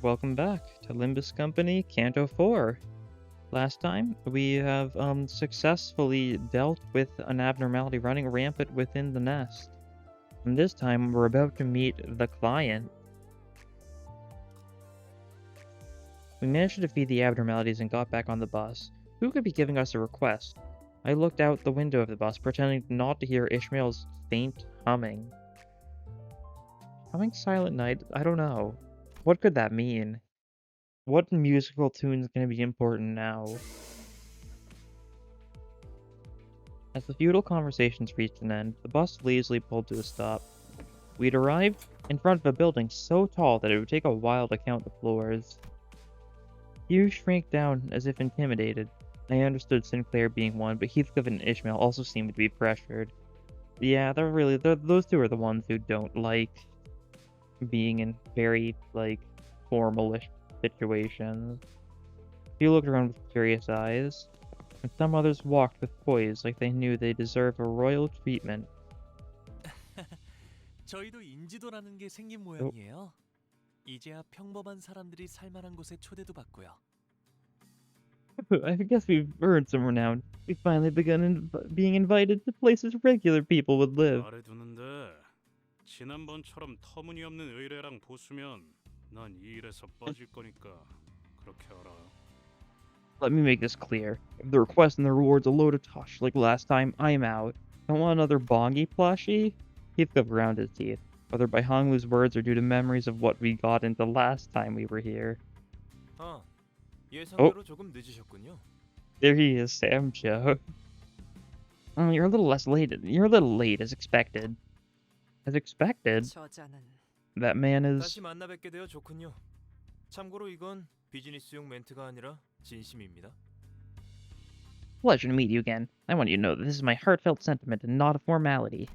welcome back to Limbus Company Canto 4. Last time, we have successfully dealt with an abnormality running rampant within the nest. And this time, we're about to meet the client. We managed to defeat the abnormalities and got back on the bus. Who could be giving us a request? I looked out the window of the bus, pretending not to hear Ishmael's faint humming. Humming Silent Night? I don't know. What could that mean? What musical tune is going to be important now? As the futile conversations reached an end, the bus lazily pulled to a stop. We'd arrived in front of a building so tall that it would take a while to count the floors. Hugh shrank down as if intimidated. I understood Sinclair being one, but Heathcliff and Ishmael also seemed to be pressured. Yeah, those two are the ones who don't like being in very, formalish situations. He looked around with curious eyes, and some others walked with poise like they knew they deserved a royal treatment. 저희도 인지도라는 게 생긴 Oh, 모양이에요. 이제야 평범한 사람들이 살 만한 곳에 초대도 받고요. I guess we've earned some renown. We've finally begun being invited to places regular people would live. 말해두는데 지난번처럼 터무니없는 의뢰랑 보수면 난 이 일에서 빠질 거니까 그렇게 알아. Let me make this clear. If the request and the reward's a load of tosh like last time, I'm out. Don't want another bongy plushie? Heathcliff ground his teeth, whether by Honglu's words or due to memories of what we got into last time we were here. 아, Oh, 예상대로 조금 늦으셨군요. there he is, Sam Joe. Oh, you're a little late. You're a little late, as expected. As expected? 저자는 That man is... 다시 만나 뵙게 되어 좋군요. 참고로 이건 비즈니스용 멘트가 아니라 진심입니다. Pleasure to meet you again. I want you to know that this is my heartfelt sentiment and not a formality.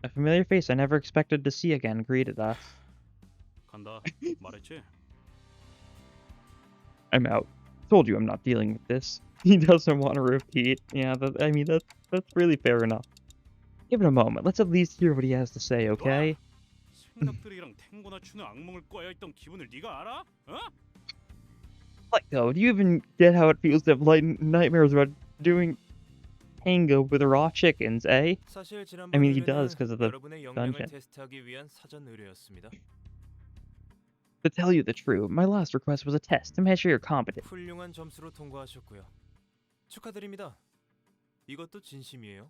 A familiar face I never expected to see again greeted us. 간다. 말했지? I'm out. Told you I'm not dealing with this. He doesn't want to repeat. Yeah, that's really fair enough. Give it a moment. Let's at least hear what he has to say, okay? 생각들이랑 탱고나 추는 악몽을 꿔야 했던 기분을 네가 알아? 어? Let go. Do you even get how it feels to have nightmares about doing tango with raw chickens, eh? 사실 지난번 I mean, he 의뢰는 does because of the 여러분의 역량을 dungeon. 테스트하기 위한 사전 의뢰였습니다. To tell you the truth, my last request was a test to measure your competence. 훌륭한 점수로 통과하셨고요. 축하드립니다. 이것도 진심이에요.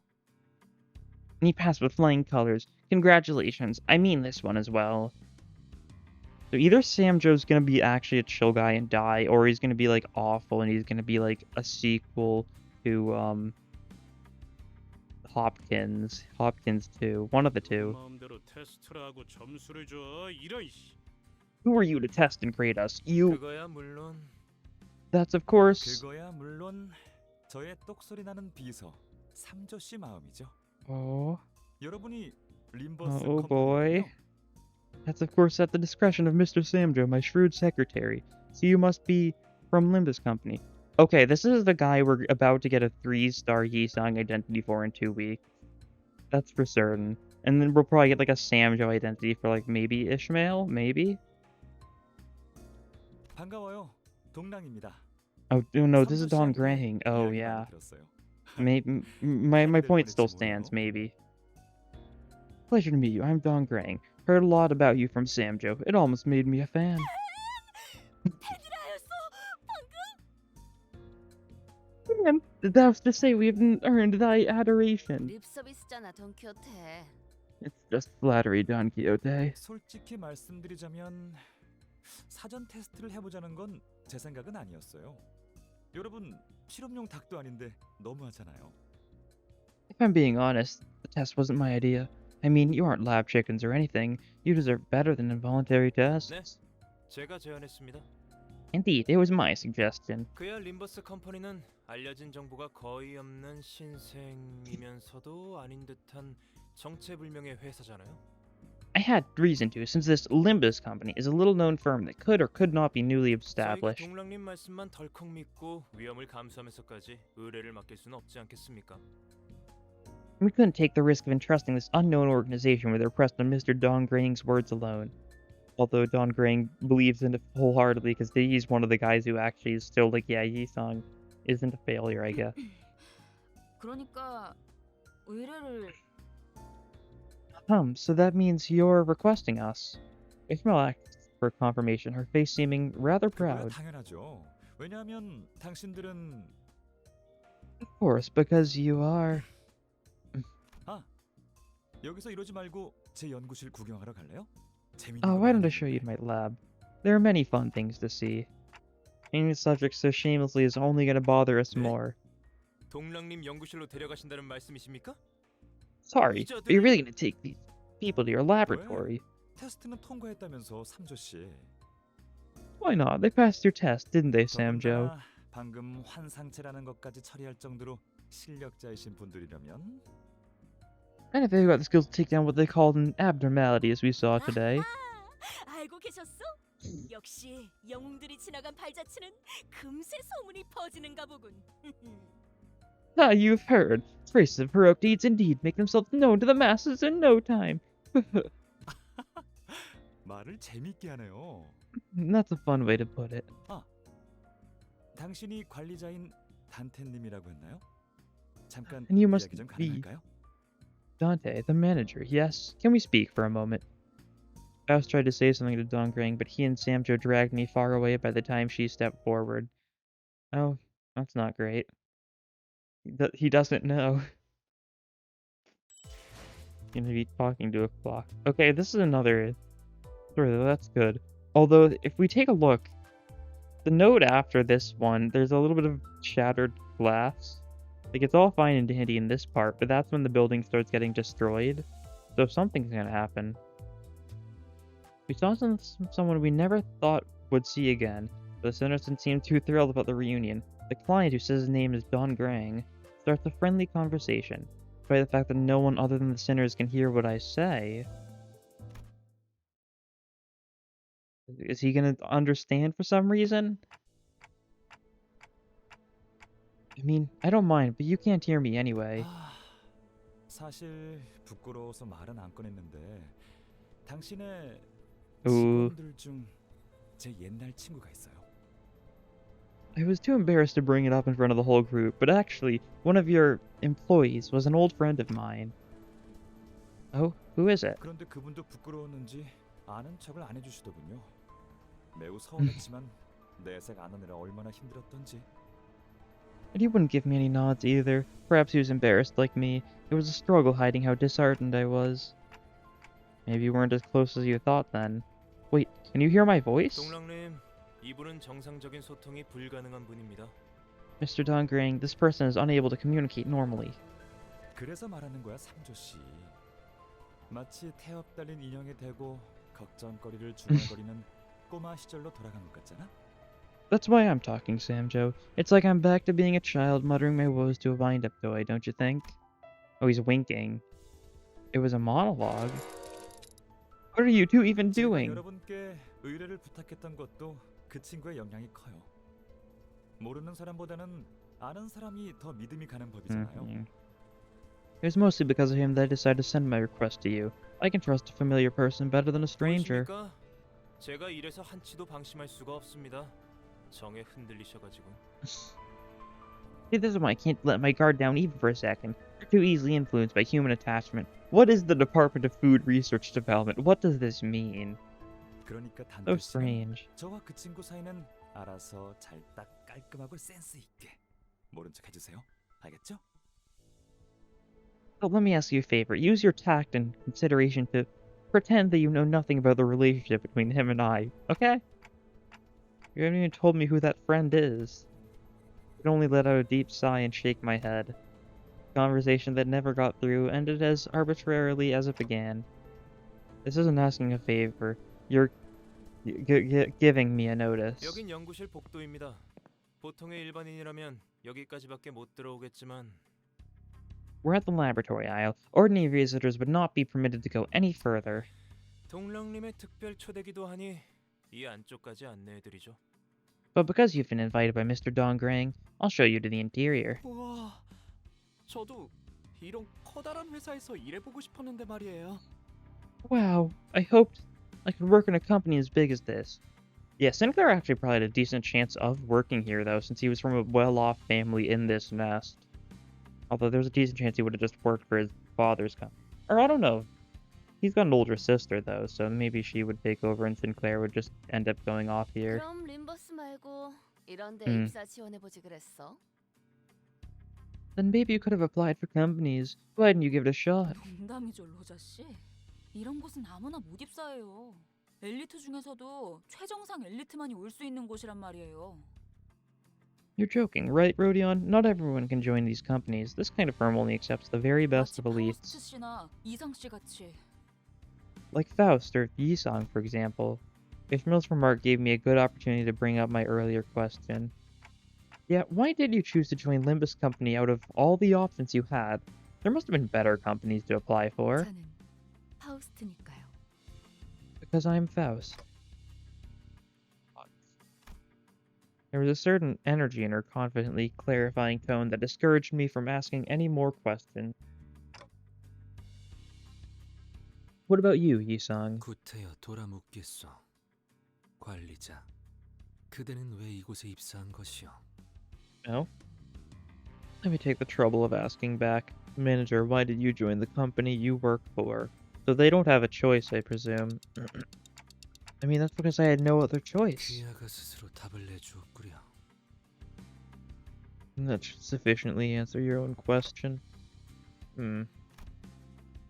And he passed with flying colors. Congratulations. I mean this one as well. So either Sam Joe's gonna be actually a chill guy and die, or he's gonna be like awful and he's gonna be like a sequel to Hopkins 2. One of the two. 마음대로 테스트를 하고 점수를 줘. 이런 씨. Who are you to test and grade us? You... 그거야 물론 That's of course... 저의 똑소리 나는 비서 삼조 씨 마음이죠. Oh... 여러분이 림버스 Oh boy. 컴퍼니군요. That's of course at the discretion of Mr. Samjo, my shrewd secretary. So you must be from Limbus Company. Okay, this is the guy we're about to get a 3-star Yisang identity for in 2 weeks. That's for certain. And then we'll probably get like a Samjo identity for like maybe Ishmael? Maybe? 반가워요. 동랑입니다. Oh no, this is 삼조 Don 씨한테 Grang. Oh 이야기 yeah. 많이 들었어요. Maybe my point 보냈지 still 뭐예요. stands, maybe. Pleasure to meet you. I'm Don Grang. Heard a lot about you from Samjo. It almost made me a fan. Man, that was to say we haven't earned thy adoration. 립 서비스잖아, 돈키호테. It's just flattery, Don Quixote. 솔직히 말씀드리자면 사전 테스트를 해보자는 건 제 생각은 아니었어요. 여러분 실험용 닭도 아닌데 너무하잖아요. If I'm being honest, the test wasn't my idea. I mean, you aren't lab chickens or anything. You deserve better than involuntary tests. 네, 제가 제안했습니다. Indeed, it was my suggestion. 그야 림버스 컴퍼니는 알려진 정보가 거의 없는 신생이면서도 아닌 듯한 정체불명의 회사잖아요. I had reason to, since this Limbus Company is a little-known firm that could or could not be newly 저희가 established. 동랑님 말씀만 덜컥 믿고 위험을 감수하면서까지 의뢰를 맡길 수는 없지 않겠습니까? We couldn't take the risk of entrusting this unknown organization with a request on Mr. Don Grang's words alone. Although Don Grang believes in it wholeheartedly because he's one of the guys who actually is still like, yeah, Yi-sung isn't a failure, I guess. 그러니까 의뢰를 So that means you're requesting us. Ishmael asked for confirmation, her face seeming rather 그거야 proud. 당연하죠. 왜냐하면 당신들은 Of course, because you are... 여기서 이러지 말고 제 연구실 구경하러 갈래요? 재밌는 Oh, 거 why 많이 don't I show you 있는데. my lab? There are many fun things to see. Any subject so shamelessly is only going to bother us 네? more. 동랑님 연구실로 데려가신다는 말씀이십니까? Sorry, but you're really going to take these people to your laboratory. 테스트는 통과했다면서 삼조 씨. Why not? They passed your test, didn't they, Samjo? 더군다나 방금 환상체라는 것까지 처리할 정도로 실력자이신 분들이라면 And if they've got the skills to take down what they called an abnormality, as we saw today. 알고 계셨어? 역시 영웅들이 지나간 발자취는 금세 소문이 퍼지는가 보군. Ah, you've heard. Traces of heroic deeds indeed make themselves known to the masses in no time. 말을 재밌게 하네요. That's a fun way to put it. 당신이 관리자인 단테님이라고 했나요? 잠깐 And you must 이야기 좀 be 가능할까요? Dante, the manager. Yes. Can we speak for a moment? Faust tried to say something to Dongrang, but he and Samjo dragged me far away by the time she stepped forward. Oh, that's not great. He doesn't know. Gonna be talking to a clock. Okay, this is another... Sure, that's good. Although, if we take a look, the note after this one, there's a little bit of shattered glass. Like, it's all fine and dandy in this part, but that's when the building starts getting destroyed. So something's gonna happen. We saw someone we never thought would see again. The center doesn't seem too thrilled about the reunion. The client, who says his name is Don Grang, starts a friendly conversation. Despite the fact that no one other than the sinners can hear what I say. Is he gonna understand for some reason? I mean, I don't mind, but you can't hear me anyway. 사실 부끄러워서 말은 안 꺼냈는데 당신의 Ooh. 직원들 중 제 옛날 친구가 있어요. I was too embarrassed to bring it up in front of the whole group, but actually, one of your employees was an old friend of mine. Oh, who is it? 그런데 그분도 부끄러웠는지 아는 척을 안 해주시더군요. 매우 서운했지만 내색 안 하느라 얼마나 힘들었던지. And he wouldn't give me any nods either. Perhaps he was embarrassed like me. It was a struggle hiding how disheartened I was. Maybe you weren't as close as you thought then. Wait, can you hear my voice? 동랑님, 이분은 정상적인 소통이 불가능한 분입니다. Mr. Dongrang, this person is unable to communicate normally. 그래서 말하는 거야 삼조 씨. 마치 태엽 달린 인형이 되고 걱정거리를 중얼거리는 꼬마 시절로 돌아간 것 같잖아. That's why I'm talking, Samjo. It's like I'm back to being a child muttering my woes to a wind-up toy, don't you think? Oh, he's winking. It was a monologue. What are you two even 제가 doing? 여러분께 의뢰를 부탁했던 것도 그 친구의 영향이 커요. 모르는 사람보다는 아는 사람이 더 믿음이 가는 법이잖아요. Mhm. It was mostly because of him that I decided to send my request to you. I can trust a familiar person better than a stranger. 보이십니까? 제가 이래서 한치도 방심할 수가 없습니다. 정에 흔들리셔가지고. See, this is why I can't let my guard down even for a second. You're too easily influenced by human attachment. What is the Department of Food Research Development? What does this mean? 그러니까 So 단테 씨는 strange. 저와 그 친구 사이는 알아서 잘 딱 깔끔하고 센스 있게 모른 척 해주세요. 알겠죠? But let me ask you a favor. Use your tact and consideration to pretend that you know nothing about the relationship between him and I, okay? You haven't even told me who that friend is. I could only let out a deep sigh and shake my head. The conversation that never got through ended as arbitrarily as it began. This isn't asking a favor. You're giving me a notice. 여긴 연구실 복도입니다. 보통의 일반인이라면 여기까지밖에 못 들어오겠지만 We're at the laboratory aisle. Ordinary visitors would not be permitted to go any further. 동랑님의 특별 초대기도 하니 이 안쪽까지 안내해드리죠. But because you've been invited by Mr. Dongrang, I'll show you to the interior. 우와, 저도 이런 커다란 회사에서 일해보고 싶었는데 말이에요. Wow, I hoped I could work in a company as big as this. Yeah, Sinclair actually probably had a decent chance of working here, though, since he was from a well-off family in this nest. Although there's a decent chance he would have just worked for his father's company. Or I don't know. He's got an older sister, though, so maybe she would take over and Sinclair would just end up going off here. 그럼 림버스 말고 이런 데 Hmm. 입사 지원해보지 그랬어? Then maybe you could have applied for companies. Why didn't you give it a shot? 농담이죠, 로자 씨. 이런 곳은 아무나 못 입사해요. 엘리트 중에서도 최정상 엘리트만이 올 수 있는 곳이란 말이에요. You're joking, right, Rodion? Not everyone can join these companies. This kind of firm only accepts the very best 마치 of elites. 파우스트 씨나 이상 씨 같이. Like Faust or Yisong, for example. If Mill's remark gave me a good opportunity to bring up my earlier question. Yeah, why did you choose to join Limbus Company out of all the options you had? There must have been better companies to apply for. 저는 파우스트니까요. Because I'm Faust. There was a certain energy in her confidently clarifying tone that discouraged me from asking any more questions. What about you, Yisong? 구태여 돌아묻겠소. 관리자, 그대는 왜 이곳에 입사한 것이오? No? Let me take the trouble of asking back. Manager, why did you join the company you work for? So they don't have a choice, I presume. I mean, that's because I had no other choice. 귀하가 스스로 답을 내주었구려. That should sufficiently answer your own question. It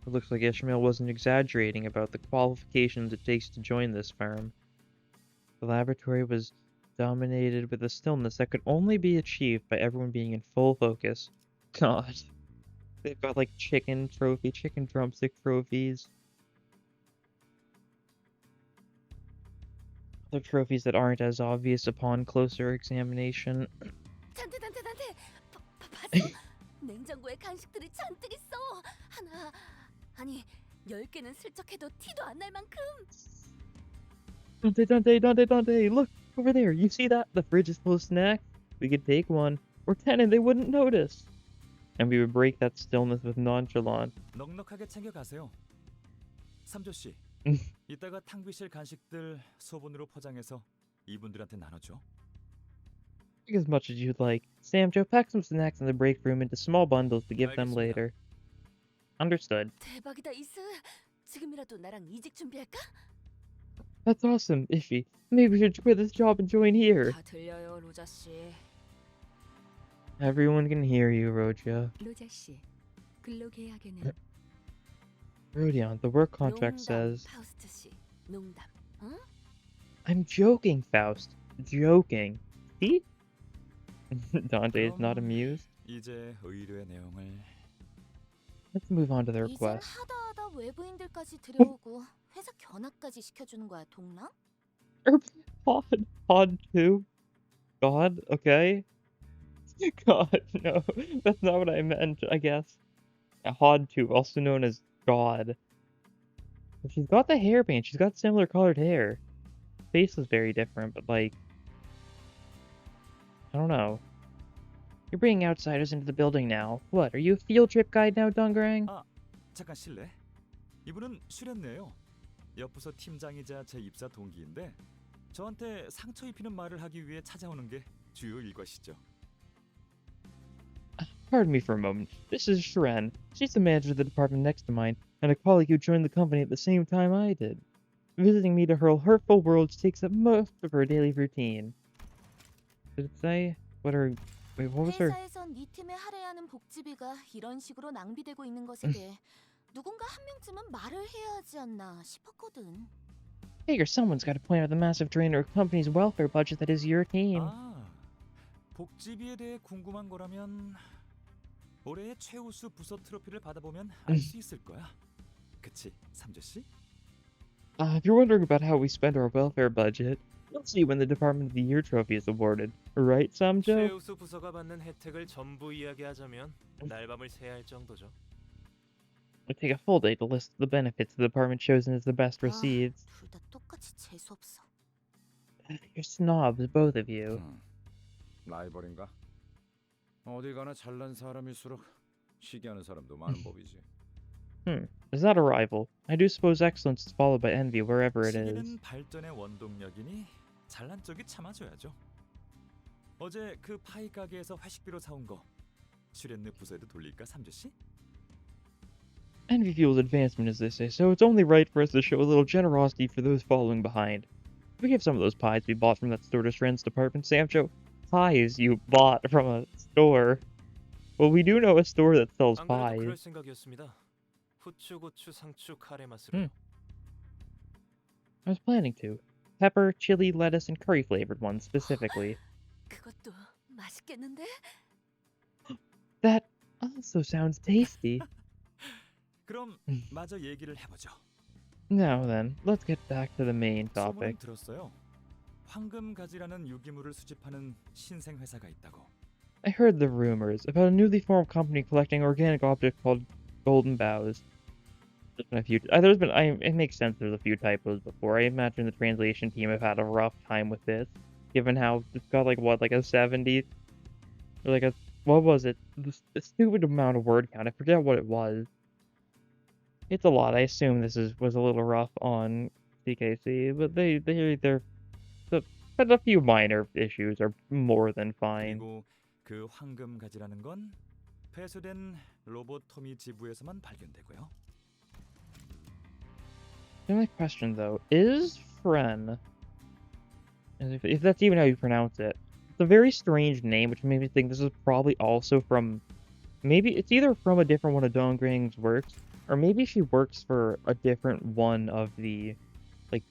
looks like Ishmael wasn't exaggerating about the qualifications it takes to join this firm. The laboratory was dominated with a stillness that could only be achieved by everyone being in full focus. God. They've got like chicken drumstick trophies. Other trophies that aren't as obvious upon closer examination. 단테 봤어? 냉장고에 간식들이 잔뜩 있어. 하나 아니 10개는 슬쩍 해도 티도 안 날 만큼. Dante, look over there. You see that? The fridge is full of snacks. We could take one. Or 10 and they wouldn't notice. And we would break that stillness with nonchalance. 넉넉하게 챙겨 가세요. 삼조 씨, 이따가 탕비실 간식들 소분으로 포장해서 이분들한테 나눠줘. Take as much as you'd like. Sam, Joe, pack some snacks in the break room into small bundles to give them 알겠습니다. later. Understood. 대박이다 이스. 지금이라도 나랑 이직 준비할까? That's awesome, Iffy. Maybe we should quit this job and join here. 다 들려요, 로자 씨. Everyone can hear you, Roja. 로자 씨. 근로 계약에는 Rodion, the work contract 농담, says... 파우스트 씨. 농담. 응? I'm joking, Faust. Joking. See? Dante is not 그럼 amused. 이제 의뢰 내용을 Let's move on to the 이젠 request. 하다 외부인들까지 들여오고 회사 견학까지 시켜주는 거야, 동랑? Pod 2? God? Okay. God, no. That's not what I meant, I guess. Hod 2, also known as God. But she's got the hair paint. She's got similar colored hair. Face is very different, but like... I don't know. You're bringing outsiders into the building now. What, are you a field trip guide now, Dungarang? 잠깐 실례. 이분은 슈렌네요. 옆부서 팀장이자 제 입사 동기인데 저한테 상처 입히는 말을 하기 위해 찾아오는 게 주요 일과시죠. Pardon me for a moment. This is Shren. She's the manager of the department next to mine, and a colleague who joined the company at the same time I did. Visiting me to hurl hurtful words takes up most of her daily routine. Did it say? Wait, what was her? 회사에선 네 팀에 할애하는 복지비가 이런 식으로 낭비되고 있는 것에 대해 누군가 한 명쯤은 말을 해야 하지 않나 싶었거든. Figure someone's got to point out the massive drain of a company's welfare budget that is your team. 복지비에 대해 궁금한 거라면 올해의 최우수 부서 트로피를 받아보면 알 수 있을 거야. 그치, 삼조 씨? If you're wondering about how we spend our welfare budget, you'll see when the Department of the Year trophy is awarded. Right, Samjo? 최우수 부서가 받는 혜택을 전부 이야기하자면 날밤을 새야 할 정도죠. It'll take a full day to list the benefits the department chosen as the best receives. 둘 다 똑같이 재수 없어. You're snobs, both of you. 라이벌인가? 어디 가나 잘난 사람일수록 시기하는 사람도 많은 법이지. Is that a rival? I do suppose excellence is followed by envy wherever it is. 시계는 발전의 원동력이니 잘난 쪽이 참아줘야죠. 어제 그 파이 가게에서 회식비로 사온 거 슈렌느 부서에도 돌릴까, 삼조 씨? Envy fuels advancement, as they say, so it's only right for us to show a little generosity for those following behind. We give some of those pies we bought from that store to Shren's department, Samcho. Pies you bought from a store. Well, we do know a store that sells 안 그래도 그럴 pies. 생각이었습니다. 후추, 고추, 상추, 카레 맛으로. I was planning to. Pepper, chili, lettuce, and curry flavored ones specifically. 그것도 맛있겠는데? That also sounds tasty. 그럼 마저 얘기를 해보죠. Now then, let's get back to the main topic. 소문은 들었어요. 황금 가지라는 유기물을 수집하는 신생 회사가 있다고. I heard the rumors about a newly formed company collecting organic objects called Golden Bows. There's been a few. It makes sense. There's a few typos before. I imagine the translation team have had a rough time with this, given how it's got like a 70, or like a what was it? The stupid amount of word count. I forget what it was. It's a lot. I assume this was a little rough on CKC, but but a few minor issues are more than fine. 그리고 그 황금 가지라는 건 폐쇄된 로보토미 지부에서만 발견되고요. The only question though is Fren, if that's even how you pronounce it. It's a very strange name, which made me think this is probably also from. Maybe it's either from a different one of Dongrang's works, or maybe she works for a different one of the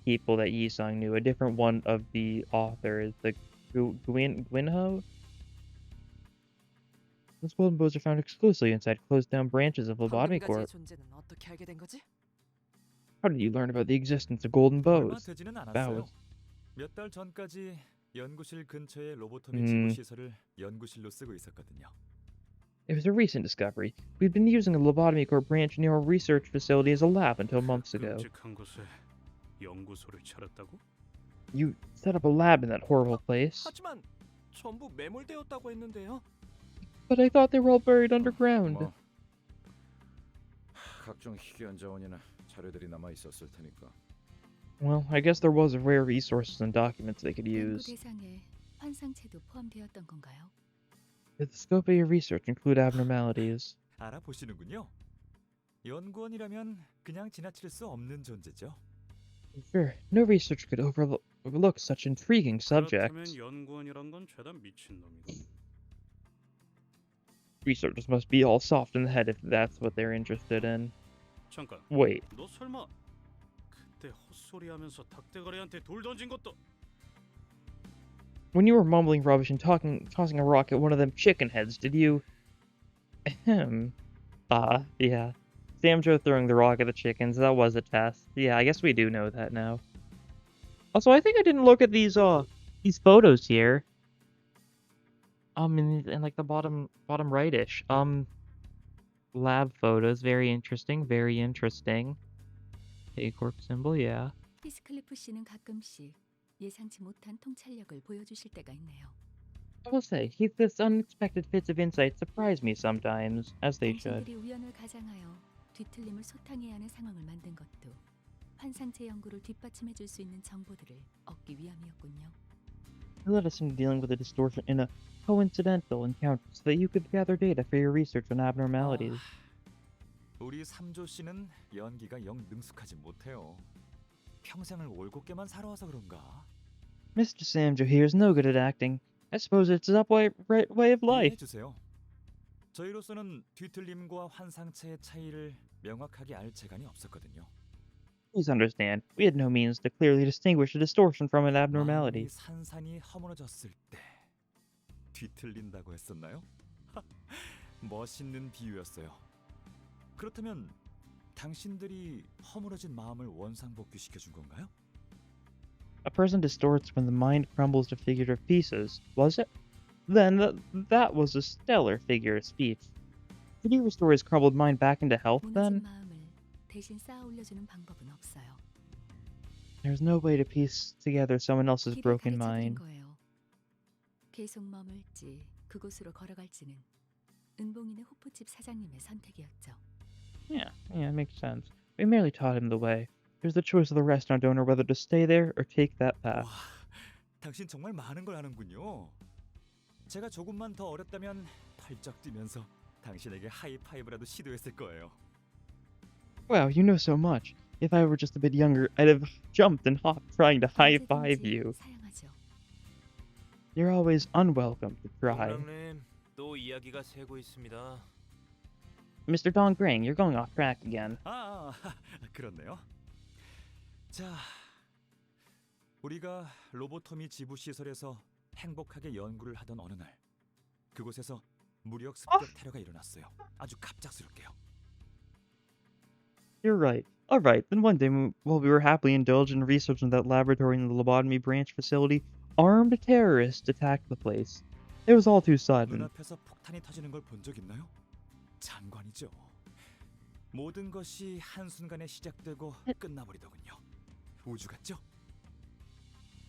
people that Yisung knew, a different one of the authors, the Gwynho. Those golden bows are found exclusively inside closed-down branches of Lobotomy Corp. 존재는 어떻게 알게 된 거지? How did you learn about the existence of golden 얼마 bows? 되지는 않았어요. Bows. 몇 달 전까지 연구실 근처의 로보토미 지부 시설을 연구실로 쓰고 있었거든요. It was a recent discovery. We'd been using a Lobotomy Corp branch near our research facility as a lab until months ago. 끔찍한 곳에 연구소를 차렸다고? You set up a lab in that horrible place, 하지만 전부 매몰되었다고 했는데요. but I thought they were all buried underground. 뭐 각종 희귀한 자원이나 자료들이 남아 있었을 테니까. Well, I guess there was rare resources and documents they could 연구 use. 대상에 환상체도 포함되었던 건가요? Did the scope of your research include abnormalities? 알아보시는군요. 연구원이라면 그냥 지나칠 수 없는 존재죠. Sure, no researcher could overlook such intriguing 그렇다면 subjects. 연구원이란 건 죄다 미친놈이고. Researchers must be all soft in the head if that's what they're interested in. 잠깐. Wait, 너 설마 그때 헛소리하면서 닭대가리한테 돌 던진 것도 when you were mumbling rubbish and tossing a rock at one of them chicken heads, did you? Ahem. Yeah. Samjo throwing the rock at the chickens, that was a test. Yeah, I guess we do know that now. Also, I think I didn't look at these photos here. In like the bottom rightish. Lab photos, very interesting, very interesting. A-Corp symbol, yeah. 히스클리프 씨는 가끔씩 예상치 못한 통찰력을 보여주실 때가 있네요. I will say, this unexpected fits of insight surprise me sometimes, as they should. 당신들이 우연을 가장하여 뒤틀림을 소탕해야 하는 상황을 만든 것도 환상체 연구를 뒷받침해줄 수 있는 정보들을 얻기 위함이었군요. You led us into dealing with a distortion in a coincidental encounter so that you could gather data for your research on abnormalities. 우리 삼조 씨는 연기가 영 능숙하지 못해요. 평생을 올곧게만 살아와서 그런가? Mr. Samjo here is no good at acting. I suppose it's his upright way of life. 해주세요. 저희로서는 뒤틀림과 환상체의 차이를 명확하게 알 재간이 없었거든요. Please understand, we had no means to clearly distinguish a distortion from an abnormality. 마음이 산산이 허물어졌을 때 뒤틀린다고 했었나요? 멋있는 비유였어요. 그렇다면 당신들이 허물어진 마음을 원상복귀시켜 준 건가요? A person distorts when the mind crumbles to figurative pieces, was it? Then that was a stellar figure of speech. Did he restore his crumbled mind back into health 무너진 then? 마음을 대신 쌓아 올려주는 방법은 없어요. There's no way to piece together someone else's 길을 broken 가르쳐드린 mind. 거예요. 계속 머물지 그곳으로 걸어갈지는 은봉이네 호프집 사장님의 선택이었죠. Yeah, it makes sense. We merely taught him the way. There's the choice of the restaurant owner whether to stay there or take that path. 와, 당신 정말 많은 걸 아는군요. 제가 조금만 더 어렸다면 펄쩍 뛰면서 당신에게 하이파이브라도 시도했을 거예요. Wow, you know so much. If I were just a bit younger, I'd have jumped and hopped trying to high five you. 사용하죠. You're always unwelcome to try. 동랑님, 또 이야기가 새고 있습니다. Mr. Dong Grang, you're going off track again. 그렇네요. 자, 우리가 로보토미 지부 시설에서 행복하게 연구를 하던 어느 날, 그곳에서 무력 습격 테러가 일어났어요. 아주 갑작스럽게요. You're right. Alright, then one day while we were happily indulged in research in that laboratory in the lobotomy branch facility, armed terrorists attacked the place. It was all too sudden. 눈앞에서 폭탄이 터지는 걸 본 적 있나요? 장관이죠. 모든 것이 한순간에 시작되고 끝나버리더군요. 우주 같죠?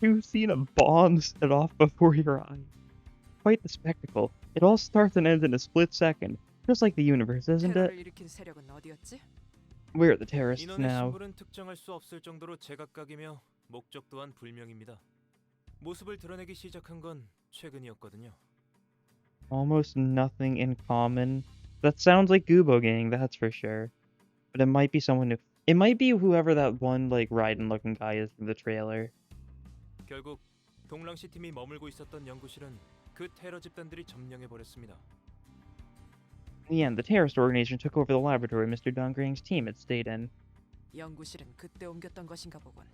You've seen a bomb set off before your eyes. Quite the spectacle. It all starts and ends in a split second. Just like the universe, isn't it? 테러를 일으킨 세력은 어디였지? We're the terrorists 인원의 now. 신분은 특정할 수 없을 정도로 제각각이며 목적 또한 불명입니다. 모습을 드러내기 시작한 건 최근이었거든요. Almost nothing in common. That sounds like Goobo Gang, that's for sure. But it might be someone new. It might be whoever that one, like, Raiden-looking guy is from the trailer. 결국 동랑시 팀이 머물고 있었던 연구실은 그 테러 집단들이 점령해 버렸습니다. In the end, the terrorist organization took over the laboratory Mr. Dongrang's team had stayed in. 연구실은 그때 옮겼던 것인가 보군.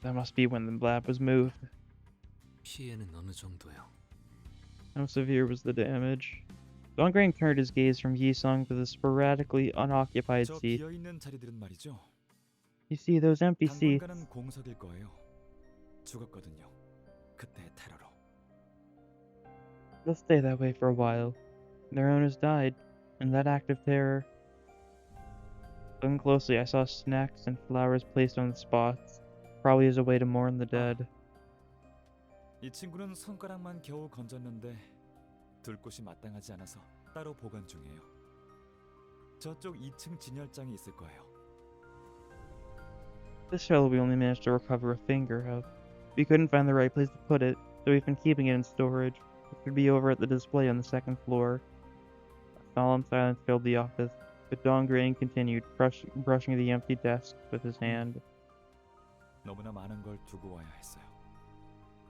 That must be when the lab was moved. 피해는 어느 정도요? How severe was the damage? Dongrang turned his gaze from Yisung to the sporadically unoccupied 저 seat. 비어 있는 자리들은 말이죠. You see, those empty seats. 당분간은 공석일 거예요. 죽었거든요. 그때 테러로. They'll stay that way for a while. Their owners died in that act of terror. Looking closely, I saw snacks and flowers placed on the spots, probably as a way to mourn the dead. 이 친구는 손가락만 겨우 건졌는데 둘 곳이 마땅하지 않아서 따로 보관 중이에요. 저쪽 2층 진열장에 있을 거예요. This fellow we only managed to recover a finger of. We couldn't find the right place to put it, so we've been keeping it in storage. It should be over at the display on the second floor. A solemn silence filled the office, but Dongrang continued, brushing the empty desk with his hand. 너무나 많은 걸 두고 와야 했어요.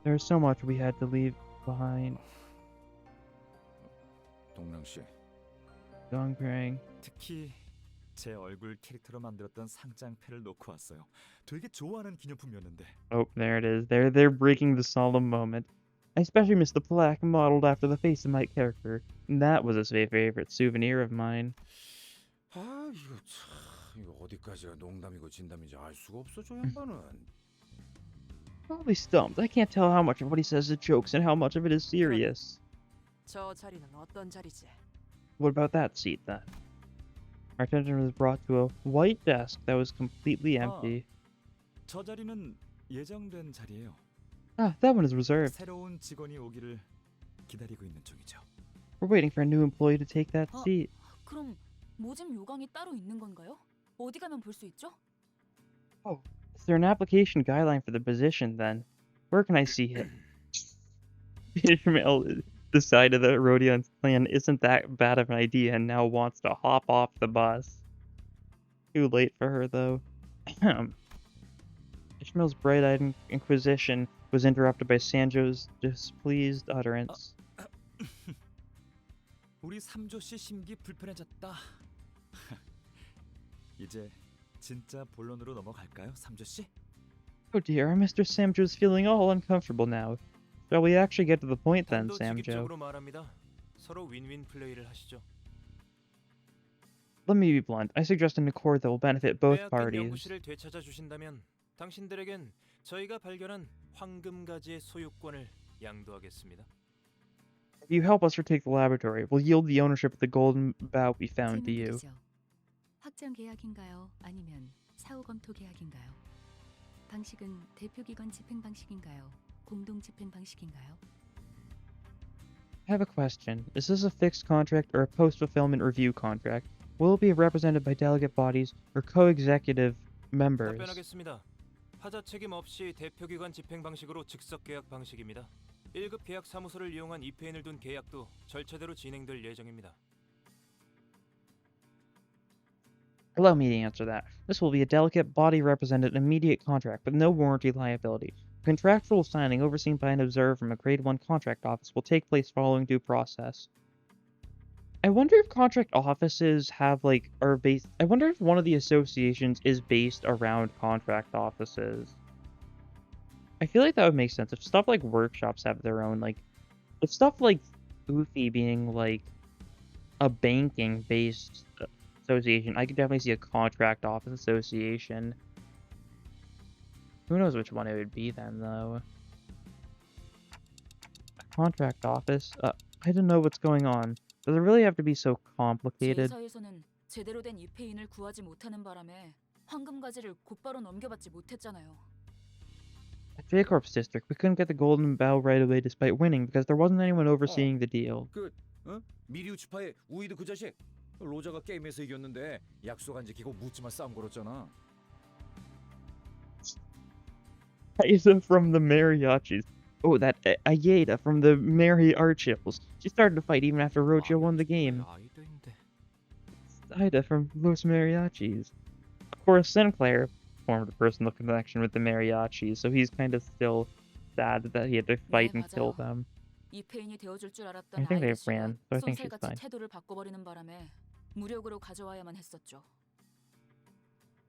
There was so much we had to leave behind. 동랑 씨, Dongrang. 특히 제 얼굴 캐릭터로 만들었던 상장패를 놓고 왔어요. 되게 좋아하는 기념품이었는데. Oh, there it is. They're breaking the solemn moment. I especially miss the plaque modeled after the face of my character. That was a favorite souvenir of mine. 아 이거 참 이거 어디까지가 농담이고 진담인지 알 수가 없어 저 양반은. Probably stumped. I can't tell how much of what he says is jokes and how much of it is serious. 저 자리는 어떤 자리지? What about that seat then? Our attention was brought to a white desk that was completely empty. 저 자리는 예정된 자리예요. Ah, that one is reserved. 새로운 직원이 오기를 기다리고 있는 중이죠. We're waiting for a new employee to take that seat. 그럼 모집 요강이 따로 있는 건가요? 어디 가면 볼 수 있죠? Is there an application guideline for the position then? Where can I see it? Ishmael decided that Rodion's plan isn't that bad of an idea and now wants to hop off the bus. Too late for her though. Ishmael's bright-eyed inquisition was interrupted by Sanjo's displeased utterance. 우리 삼조씨 심기 불편해졌다. 이제 진짜 본론으로 넘어갈까요, 삼조씨? Oh dear, our Mr. Samjo's feeling all uncomfortable now. Shall we actually get to the point then, Samjo? 단도직입적으로 말합니다. 서로 윈윈 플레이를 하시죠. Let me be blunt. I suggest an accord that will benefit both 빼앗긴 parties. 연구실을 되찾아 주신다면 당신들에겐 저희가 발견한 황금가지의 소유권을 양도하겠습니다. If you help us retake the laboratory, we'll yield the ownership of the golden bough we found to you. 질문드리죠. 확정 계약인가요? 아니면 사후 검토 계약인가요? 방식은 대표기관 집행 방식인가요? 공동 집행 방식인가요? I have a question. Is this a fixed contract or a post-fulfillment review contract? will be represented by delegate bodies or co-executive members. 답변하겠습니다. 하자 책임 없이 대표기관 집행 방식으로 즉석 계약 방식입니다. 1급 계약 사무소를 이용한 이페인을 둔 계약도 절차대로 진행될 예정입니다. Allow me to answer that. This will be a delegate body represented immediate contract with no warranty liability. Contractual signing overseen by an observer from a Grade 1 contract office will take place following due process. I wonder if contract offices have are based I wonder if one of the associations is based around contract offices. I feel like that would make sense if stuff like workshops have their own if stuff like Goofy being a banking based association, I could definitely see a contract office association. Who knows which one it would be then, though? Contract office? I don't know what's going on. Does it really have to be so complicated? 제 회사에서는 제대로 된 이페인을 구하지 못하는 바람에 황금 가지를 곧바로 넘겨받지 못했잖아요. At J-Corp's district, we couldn't get the golden bow right away despite winning because there wasn't anyone overseeing the deal. 미리우 추파의 우이드 그 자식 로저가 게임에서 이겼는데 약속 안 지키고 묻지마 싸움 걸었잖아. Aida from the mariachis. Oh, that Aida from the Merry Archils. She started to fight even after Rojo won the game. Aida from Los Mariachis. Of course, Sinclair formed a personal connection with the mariachis, so he's kind of still sad that he had to fight and kill 맞아요. them. 이페인이 되어줄 줄 I 알았던 think they 아이리 씨가 ran, so I think she's 쏜살같이 fine. 태도를 바꿔버리는 바람에 무력으로 가져와야만 했었죠.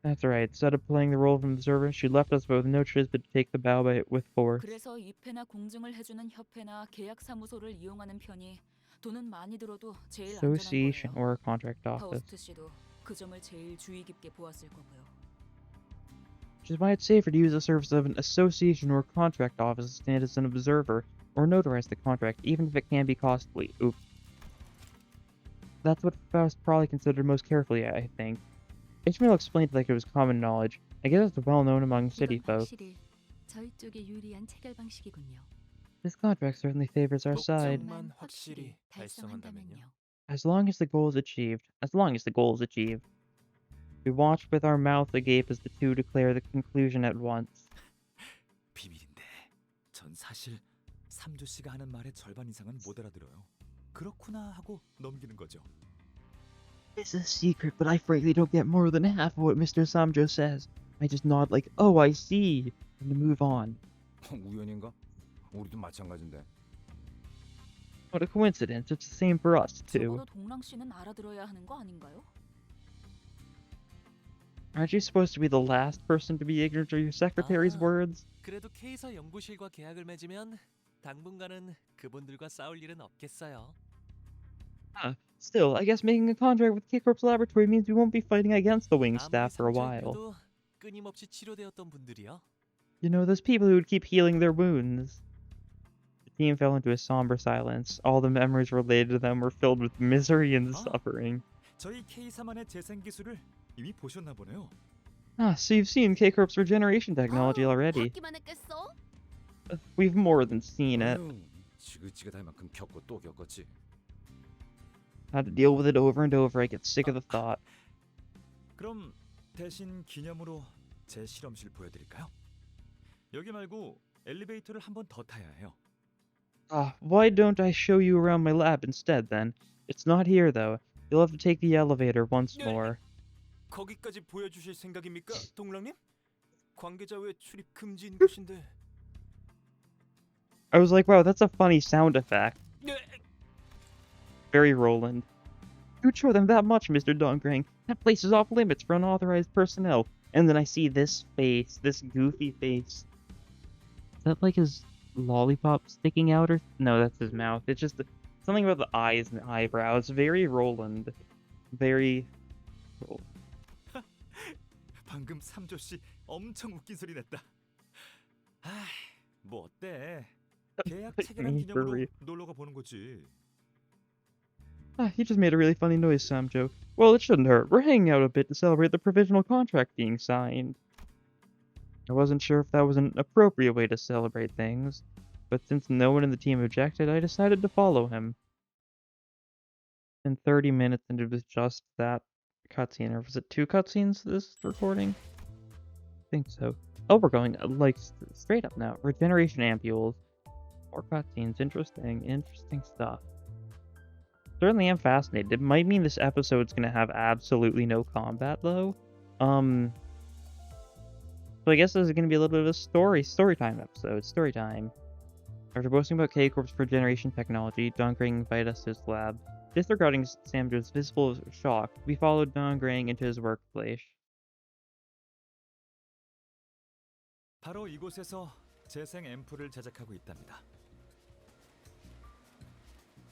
That's right. Instead of playing the role of an observer, she left us with no choice but to take the bow with force. 그래서 입회나 공증을 해주는 협회나 계약 사무소를 이용하는 편이 돈은 많이 들어도 제일 안전한 Association 거예요. or a contract office. 파우스트 씨도 그 점을 제일 주의 깊게 보았을 거고요. Which is why it's safer to use the service of an association or contract office to stand as an observer or notarize the contract, even if it can be costly. Oops. That's what Faust probably considered most carefully, I think. Ishmael explained it like it was common knowledge. I guess it's well known among city 이건 folk. 확실히 저희 쪽에 유리한 체결 방식이군요. This contract certainly favors our side. 목적만 확실히 달성한다면요. As long as the goal is achieved. As long as the goal is achieved. We watched with our mouth agape as the two declare the conclusion at once. 비밀인데 전 사실 삼조 씨가 하는 말의 절반 이상은 못 알아들어요. 그렇구나 하고 넘기는 거죠. It's a secret, but I frankly don't get more than half of what Mr. Samjo says. I just nod like, oh, I see, and to move on. 우연인가? 우리도 마찬가지인데. What a coincidence. It's the same for us, too. 적어도 동랑 씨는 알아들어야 하는 거 아닌가요? Aren't you supposed to be the last person to be ignorant of your secretary's words? 그래도 K서 연구실과 계약을 맺으면 당분간은 그분들과 싸울 일은 없겠어요. Still, I guess making a contract with K-Corp's laboratory means we won't be fighting against the wing 아무리 staff for a while. 상처입혀도 끊임없이 치료되었던 분들이요. You know, those people who would keep healing their wounds. The team fell into a somber silence. All the memories related to them were filled with misery and suffering. 저희 K3안의 재생 기술을 이미 보셨나 보네요. So you've seen K-Corp's regeneration technology already. 받기만 했겠어? We've more than seen it. 아유, 지긋지긋할 만큼 겪고 또 겪었지. Had to deal with it over and over. I get sick of the thought. 그럼 대신 기념으로 제 실험실 보여드릴까요? 여기 말고 엘리베이터를 한 번 더 타야 해요. Why don't I show you around my lab instead, then? It's not here, though. You'll have to take the elevator once more. 거기까지 보여주실 생각입니까, 동랑님? 관계자 외 출입 금지인 곳인데. I was like, wow, that's a funny sound effect. Very Roland. You'd show them that much, Mr. Dongrang. That place is off limits for unauthorized personnel. And then I see this face, this goofy face. Is that like his lollipop sticking out or... No, that's his mouth. It's just something about the eyes and the eyebrows. Very Roland. Very... 방금 삼조 씨 엄청 웃긴 소리 냈다. 뭐 어때? 계약 체결한 기념으로 놀러가 보는 거지. You just made a really funny noise, Samjo. Well, it shouldn't hurt. We're hanging out a bit to celebrate the provisional contract being signed. I wasn't sure if that was an appropriate way to celebrate things, but since no one in the team objected, I decided to follow him. In 30 minutes, and it was just that cutscene, or was it 2 cutscenes this recording? I think so. Oh, we're going like straight up now. Regeneration ampules. More cutscenes. Interesting stuff. Certainly am fascinated. It might mean this episode's gonna have absolutely no combat though. So I guess this is gonna be a little bit of a story time episode. Story time. After boasting about K-Corp's regeneration technology, Dongring invited us to his lab. Disregarding Samdra's visible shock, we followed Dongring into his workplace. 바로 이곳에서 재생 앰플을 제작하고 있답니다.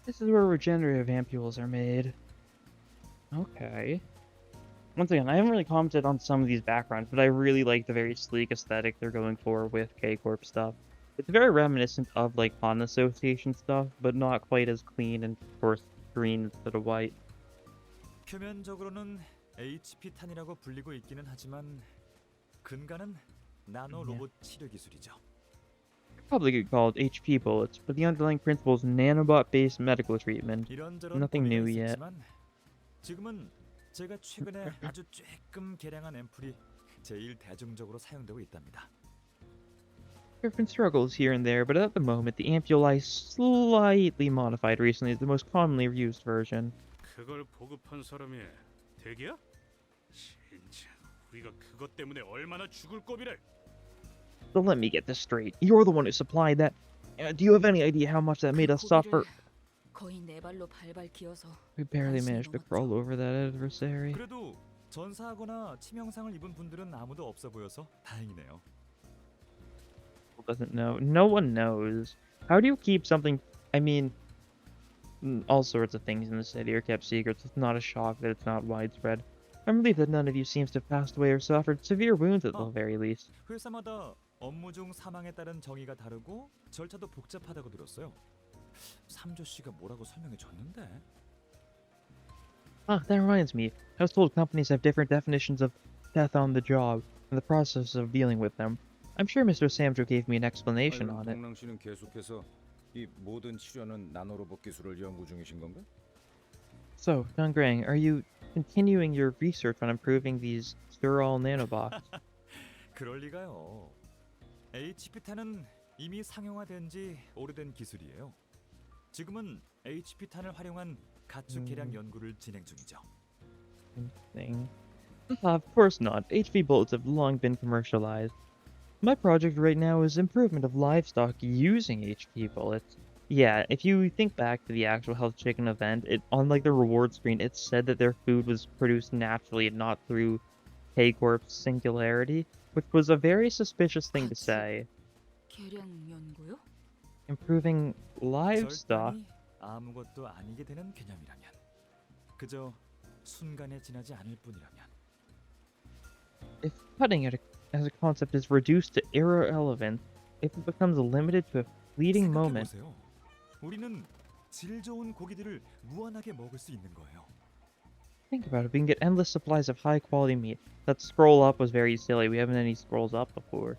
This is where regenerative ampules are made. Okay. Once again, I haven't really commented on some of these backgrounds, but I really like the very sleek aesthetic they're going for with K-Corp stuff. It's very reminiscent of like Han Association stuff, but not quite as clean and of course green instead of white. 표면적으로는 HP 탄이라고 불리고 있기는 하지만 근간은 나노 로봇 치료 기술이죠. Probably get called HP bullets, but the underlying principle is nanobot-based medical treatment. 이런저런 Nothing 고민이 new yet. 있었지만 지금은 제가 최근에 아주 쬐끔 개량한 앰플이 제일 대중적으로 사용되고 있답니다. Different struggles here and there, but at the moment, the ampule I slightly modified recently is the most commonly used version. 그걸 보급한 사람이 대기야? 진짜 우리가 그것 때문에 얼마나 죽을 고비를. So let me get this straight. You're the one who supplied that. Do you have any idea how much that made us suffer? 거의 네 발로 발발 기어서 We barely 간신히 managed to 넘었죠. crawl over that adversary. 그래도 전사하거나 치명상을 입은 분들은 아무도 없어 보여서 다행이네요. Doesn't know. No one knows. How do you keep something? I mean, all sorts of things in the city are kept secrets. It's not a shock that it's not widespread. I'm relieved that none of you seems to have passed away or suffered severe wounds at the very least. 회사마다 업무 중 사망에 따른 정의가 다르고 절차도 복잡하다고 들었어요. 삼조 씨가 뭐라고 설명해 줬는데? Ah, that reminds me. I was told companies have different definitions of death on the job and the process of dealing with them. I'm sure Mr. Samdro gave me an explanation on it. 동랑 씨는 계속해서 이 모든 치료는 나노로봇 기술을 연구 중이신 건가? So, Donggrang, are you continuing your research on improving these sterile nanobots? 그럴 리가요. HP탄은 이미 상용화된 지 오래된 기술이에요. 지금은 HP탄을 활용한 가축 개량 연구를 진행 중이죠. Thing. Of course not. HP bullets have long been commercialized. My project right now is improvement of livestock using HP bullets. Yeah, if you think back to the actual Health Chicken event, on like the reward screen, it said that their food was produced naturally and not through K-Corp's singularity, which was a very suspicious thing to say. 개량 연구요? Improving livestock? 절단이 아무것도 아니게 되는 개념이라면 그저 순간에 지나지 않을 뿐이라면 If cutting it as a concept is reduced to irrelevant, if it becomes limited to a fleeting moment, 생각해보세요. 우리는 질 좋은 고기들을 무한하게 먹을 수 있는 거예요. think about it, we can get endless supplies of high quality meat. That scroll up was very silly, we haven't had any scrolls up before.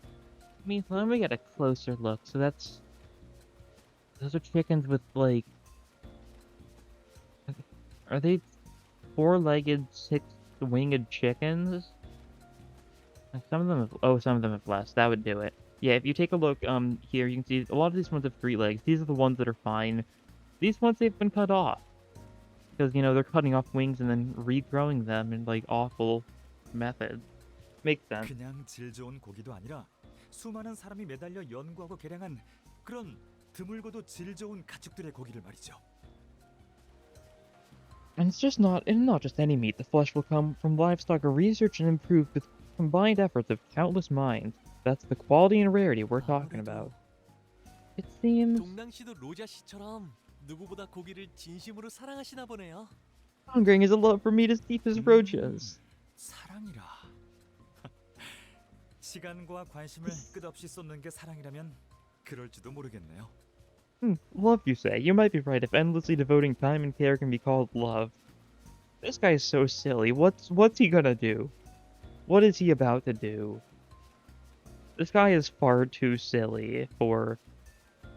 I mean, let me get a closer look. So those are chickens with like, are they 4-legged, 6-winged chickens? Like some of them some of them have less. That would do it. Yeah, if you take a look here, you can see a lot of these ones have 3 legs. These are the ones that are fine. These ones, they've been cut off. Because, you know, they're cutting off wings and then regrowing them in like awful methods. Makes sense. 그냥 질 좋은 고기도 아니라 수많은 사람이 매달려 연구하고 개량한 그런 드물고도 질 좋은 가축들의 고기를 말이죠. And it's not just any meat. The flesh will come from livestock researched and improved with combined efforts of countless minds. That's the quality and rarity we're talking about. It seems 동랑 씨도 로자 씨처럼 누구보다 고기를 진심으로 사랑하시나 보네요. Hungering is a love for meat as deep as Roja's. 사랑이라. 시간과 관심을 끝없이 쏟는 게 사랑이라면 그럴지도 모르겠네요. Love, you say? You might be right if endlessly devoting time and care can be called love. This guy is so silly. What's he gonna do? What is he about to do? This guy is far too silly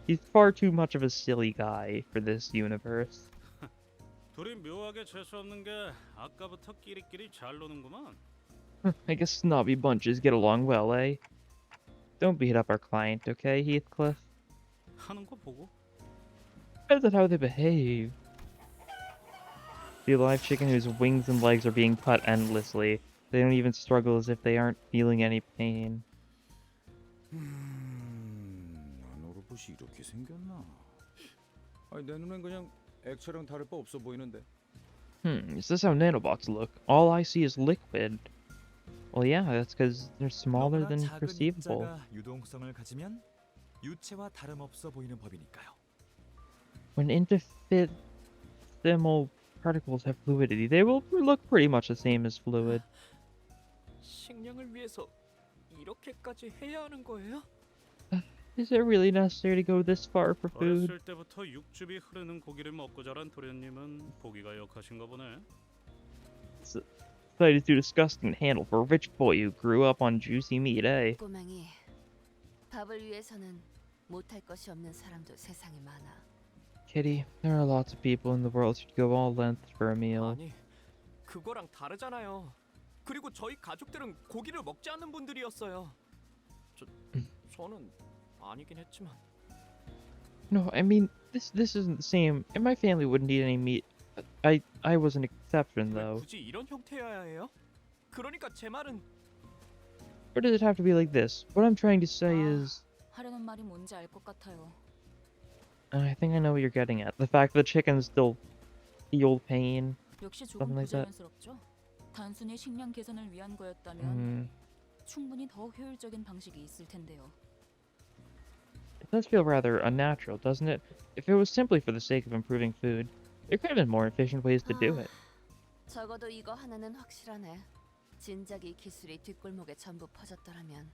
he's far too much of a silly guy for this universe. 둘이 묘하게 재수 없는 게 아까부터 끼리끼리 잘 노는구만. I guess snobby bunches get along well, eh? Don't beat up our client, okay, Heathcliff? 하는 거 보고. Depends on how they behave. The live chicken whose wings and legs are being cut endlessly. They don't even struggle as if they aren't feeling any pain. 나노로봇이 이렇게 생겼나? 아니 내 눈엔 그냥 액체랑 다를 바 없어 보이는데. Is this how nanobots look? All I see is liquid. Well, yeah, that's because they're smaller 너무나 than 작은 perceivable. 입자가 유동성을 가지면 유체와 다름없어 보이는 법이니까요. When infinitesimal particles have fluidity, they will look pretty much the same as fluid. 식량을 위해서 이렇게까지 해야 하는 거예요? Is it really necessary to go this far for food? 어렸을 때부터 육즙이 흐르는 고기를 먹고 자란 도련님은 보기가 역하신가 보네. Sight is too disgusting to handle for a rich boy who grew up on juicy meat, eh? 꼬맹이, 밥을 위해서는 못할 것이 없는 사람도 세상에 많아. Kitty, there are lots of people in the world who'd go all lengths for a meal. 아니, 그거랑 다르잖아요. 그리고 저희 가족들은 고기를 먹지 않는 분들이었어요. 저는 아니긴 했지만. No, I mean, this isn't the same. And my family wouldn't eat any meat. I was an exception, 왜 though. 굳이 이런 형태여야 해요? 그러니까 제 말은 Or does it have to be like this? What I'm trying to say is... 하려는 말이 뭔지 알 것 같아요. I think I know what you're getting at. The fact that chickens still feel pain. 역시 조금 Something like that. 부자연스럽죠? 단순히 식량 개선을 위한 거였다면 Mm. 충분히 더 효율적인 방식이 있을 텐데요. It does feel rather unnatural, doesn't it? If it was simply for the sake of improving food, there could have been more efficient ways to do it. 적어도 이거 하나는 확실하네. 진작 이 기술이 뒷골목에 전부 퍼졌더라면.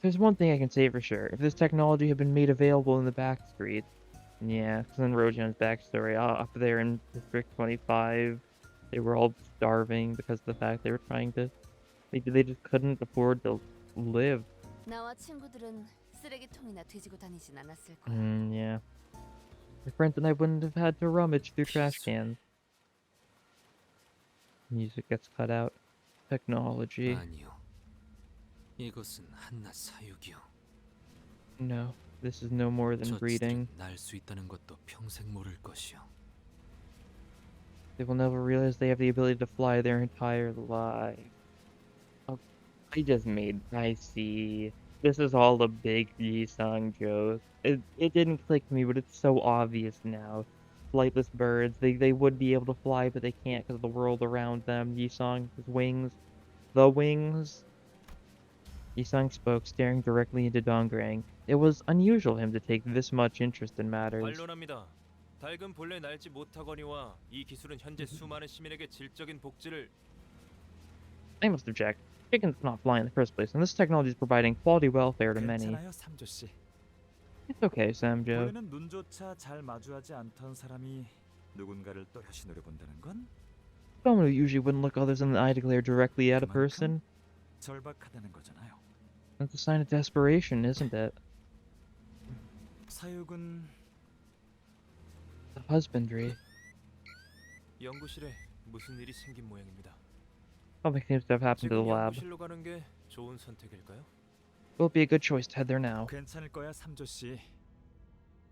There's one thing I can say for sure. If this technology had been made available in the back streets, yeah, because in Rojan's backstory, up there in District 25, they were all starving because of the fact they were trying to... They just couldn't afford to live. 나와 친구들은 쓰레기통이나 뒤지고 다니진 않았을 거야. Yeah. My friends and I wouldn't have had to rummage through trash cans. Music gets cut out. Technology. 아니요. 이것은 한낱 사육이요. No, this is no more than breeding. 날 수 있다는 것도 평생 모를 것이요. They will never realize they have the ability to fly their entire life. Oh, I see. This is all a big Yi-sung joke. It didn't click to me, but it's so obvious now. Flightless birds, they would be able to fly, but they can't because of the world around them. Yi-sung, his wings. The wings. Yi-sung spoke, staring directly into Dongrang. It was unusual of him to take this much interest in matters. 반론합니다. 닭은 본래 날지 못하거니와 이 기술은 현재 수많은 시민에게 질적인 복지를 I must object. Chickens cannot fly in the first place, and this technology is providing quality welfare to many. 괜찮아요, 삼조 씨. It's okay, Samjo. 원래는 눈조차 잘 마주하지 않던 사람이 누군가를 또 다시 노려본다는 건 Someone who usually wouldn't look others in the eye to glare directly at a person. 절박하다는 거잖아요. That's a sign of desperation, isn't it? 사육은 The husbandry. 연구실에 무슨 일이 생긴 모양입니다. Something seems to have happened to the 지금 lab. 연구실로 가는 게 좋은 선택일까요? Will it be a good choice to head there now? 괜찮을 거야, 삼조 씨.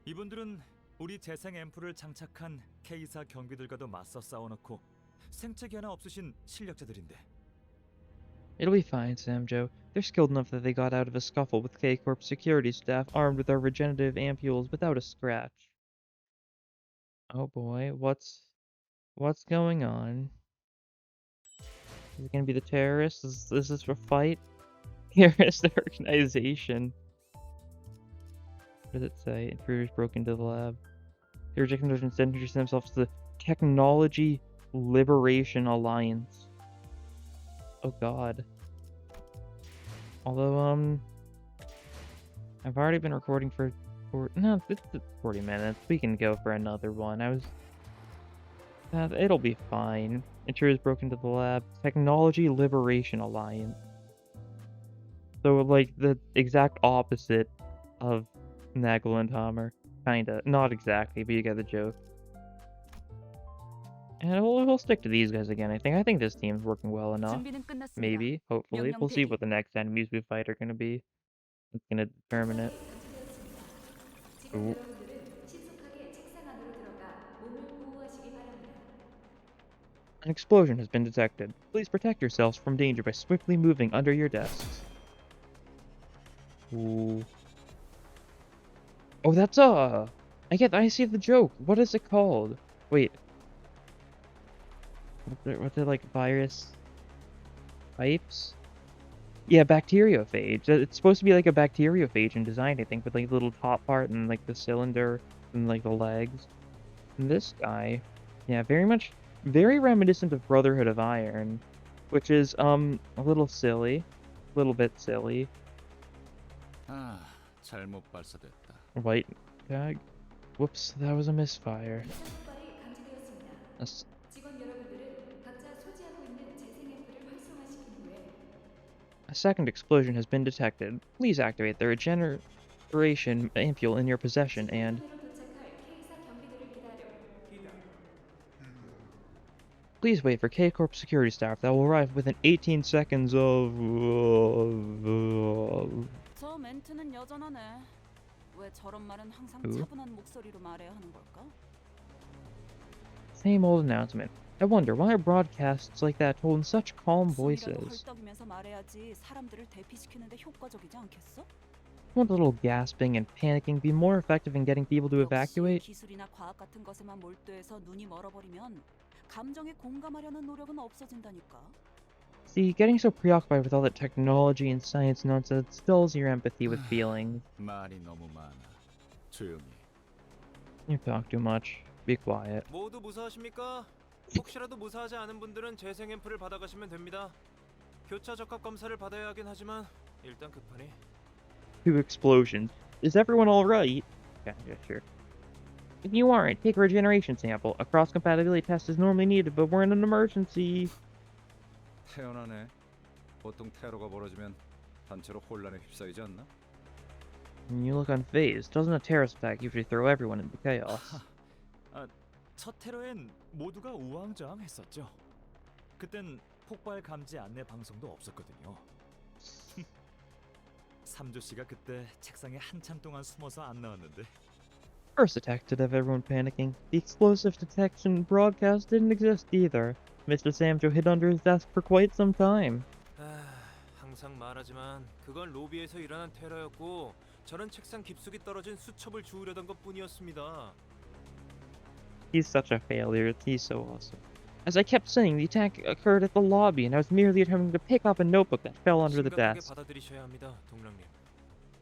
이분들은 우리 재생 앰플을 장착한 K사 경비들과도 맞서 싸워놓고 생채기 하나 없으신 실력자들인데. It'll be fine, Samjo. They're skilled enough that they got out of a scuffle with K-Corp security staff armed with our regenerative ampules without a scratch. Oh boy, what's going on? Is it gonna be the terrorists? Is this a fight? Terrorist organization. What does it say? Intruders broke into the lab. The rejected intelligence introduced themselves to the Technology Liberation Alliance. Oh god. Although, I've already been recording for no, it's 40 minutes. We can go for another one. It'll be fine. Intruders broke into the lab. Technology Liberation Alliance. So, like, the exact opposite of Nagel and Hammer. Kinda. Not exactly, but you get the joke. And we'll stick to these guys again, I think. I think this team's working well enough. 준비는 끝났습니다. Maybe, hopefully. 명령 We'll see 대기. what the next enemies we fight are gonna be. It's gonna determine it. Ooh. An explosion has been detected. Please protect yourselves from danger by swiftly moving under your desks. Ooh. Oh, that's I see the joke. What is it called? Wait. What's it like? Virus pipes? Yeah, bacteriophage. It's supposed to be like a bacteriophage in design, I think, with like the little top part and like the cylinder and like the legs. And this guy, yeah, very reminiscent of Brotherhood of Iron, which is a little silly, a little bit silly. 아, 잘못 발사됐다. White tag. Whoops, that was a misfire. A second explosion has been detected. Please activate the regeneration ampule in your possession and... Please wait for K-Corp security staff that will arrive within 18 seconds of... 저 멘트는 여전하네. 왜 저런 말은 항상 Who? 차분한 목소리로 말해야 하는 걸까? Same old announcement. I wonder why are broadcasts like that told in such calm 숨이라도 voices? 헐떡이면서 말해야지 사람들을 대피시키는데 효과적이지 않겠어? Won't a little gasping and panicking be more effective in getting people to 역시 evacuate? 기술이나 과학 같은 것에만 몰두해서 눈이 멀어버리면 감정에 공감하려는 노력은 없어진다니까. See, getting so preoccupied with all that technology and science nonsense dulls your empathy with feelings. 말이 너무 많아. 조용히. You talk too much. Be quiet. 모두 무사하십니까? 혹시라도 무사하지 않은 분들은 재생 앰플을 받아가시면 됩니다. 교차 적합 검사를 받아야 하긴 하지만 일단 급하니. 2 explosions. Is everyone alright? Yeah, sure. If you aren't, take a regeneration sample. A cross-compatibility test is normally needed, but we're in an emergency. 태어나네. 보통 테러가 벌어지면 단체로 혼란에 휩싸이지 않나? You look unfazed. Doesn't a terrorist attack usually throw everyone into chaos? 첫 테러엔 모두가 우왕좌왕했었죠. 그땐 폭발 감지 안내 방송도 없었거든요. 삼조 씨가 그때 책상에 한참 동안 숨어서 안 나왔는데. First attack did have everyone panicking. The explosive detection broadcast didn't exist either. Mr. Samjo hid under his desk for quite some time. 항상 말하지만 그건 로비에서 일어난 테러였고 저는 책상 깊숙이 떨어진 수첩을 주우려던 것뿐이었습니다. He's such a failure. He's so awesome. As I kept saying, the attack occurred at the lobby, and I was merely attempting to pick up a notebook that fell under the 심각하게 desk. 받아들이셔야 합니다, 동랑님.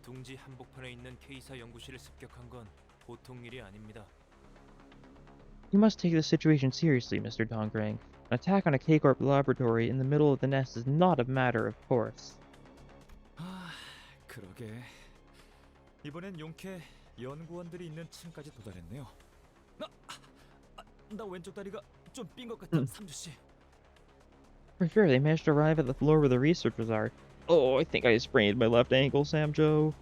둥지 한복판에 있는 K사 연구실을 습격한 건 보통 일이 아닙니다. You must take this situation seriously, Mr. Dongrang. An attack on a K-Corp laboratory in the middle of the nest is not a matter of course. 그러게. 이번엔 용케 연구원들이 있는 층까지 도달했네요. 나 왼쪽 다리가 좀 삔 것 같아, 삼조 씨. For sure, they managed to arrive at the floor where the researchers are. Oh, I think I sprained my left ankle, Samjo.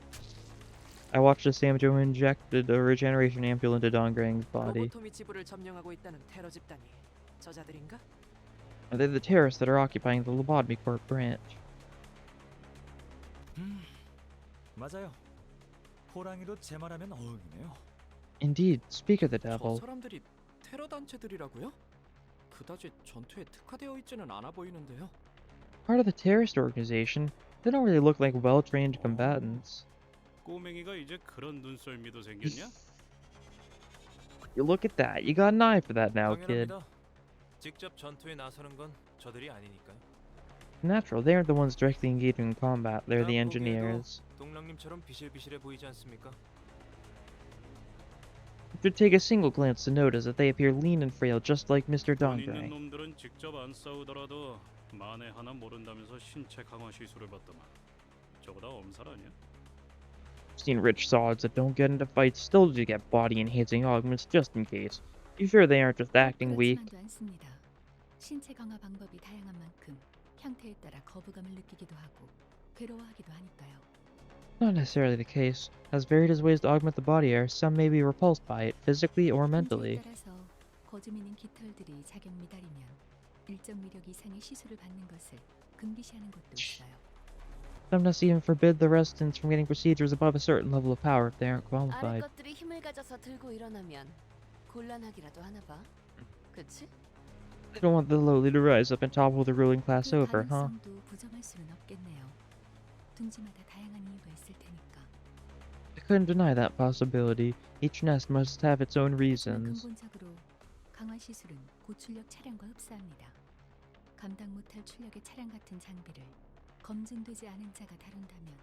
I watched as Samjo injected a regeneration ampule into Dongrang's body. 로보토미 지부를 점령하고 있다는 테러 집단이 저자들인가? They're the terrorists that are occupying the Lobotomy Corp branch. 맞아요. 호랑이도 제 말하면 어흥이네요. Indeed, speak of the 저 devil. 사람들이 테러 단체들이라고요? 그다지 전투에 특화되어 있지는 않아 보이는데요. Part of the terrorist organization, they don't really look like well-trained combatants. 꼬맹이가 이제 그런 눈썰미도 생겼냐? You look at that. You got an eye for that now, kid. 당연합니다. 직접 전투에 나서는 건 저들이 아니니까요. Natural, they aren't the ones directly engaging in combat. They're the 딱 보기에도 engineers. 동랑님처럼 비실비실해 보이지 않습니까? It should take a single glance to notice that they appear lean and frail, just like Mr. 돈 있는 Dongrang. 놈들은 직접 안 싸우더라도 만에 하나 모른다면서 신체 강화 시술을 받더만. 저거 다 엄살 아니야? I've seen rich swords that don't get into fights still do get body-enhancing augments just in case. You sure they aren't just acting weak? 그렇지만도 않습니다. 신체 강화 방법이 다양한 만큼 형태에 따라 거부감을 느끼기도 하고 괴로워하기도 하니까요. Not necessarily the case. As varied as ways to augment the body are, some may be repulsed by it, physically or mentally. 따라서 버즈미는 깃털들이 자격 미달이면 일정 미력 이상의 시술을 받는 것을 금기시하는 곳도 있어요. Some nests even forbid the residents from getting procedures above a certain level of power if they aren't 아래 qualified. 것들이 힘을 가져서 들고 일어나면 곤란하기라도 하나 봐. 그치? They don't want the lowly to rise up and topple the ruling class 그 over, huh? 가능성도 부정할 수는 없겠네요. 둥지마다 다양한 이유가 있을 테니까. I couldn't deny that possibility. Each nest must have its own 하지만 reasons. 근본적으로 강화 시술은 고출력 차량과 흡사합니다. 감당 못할 출력의 차량 같은 장비를 검증되지 않은 자가 다룬다면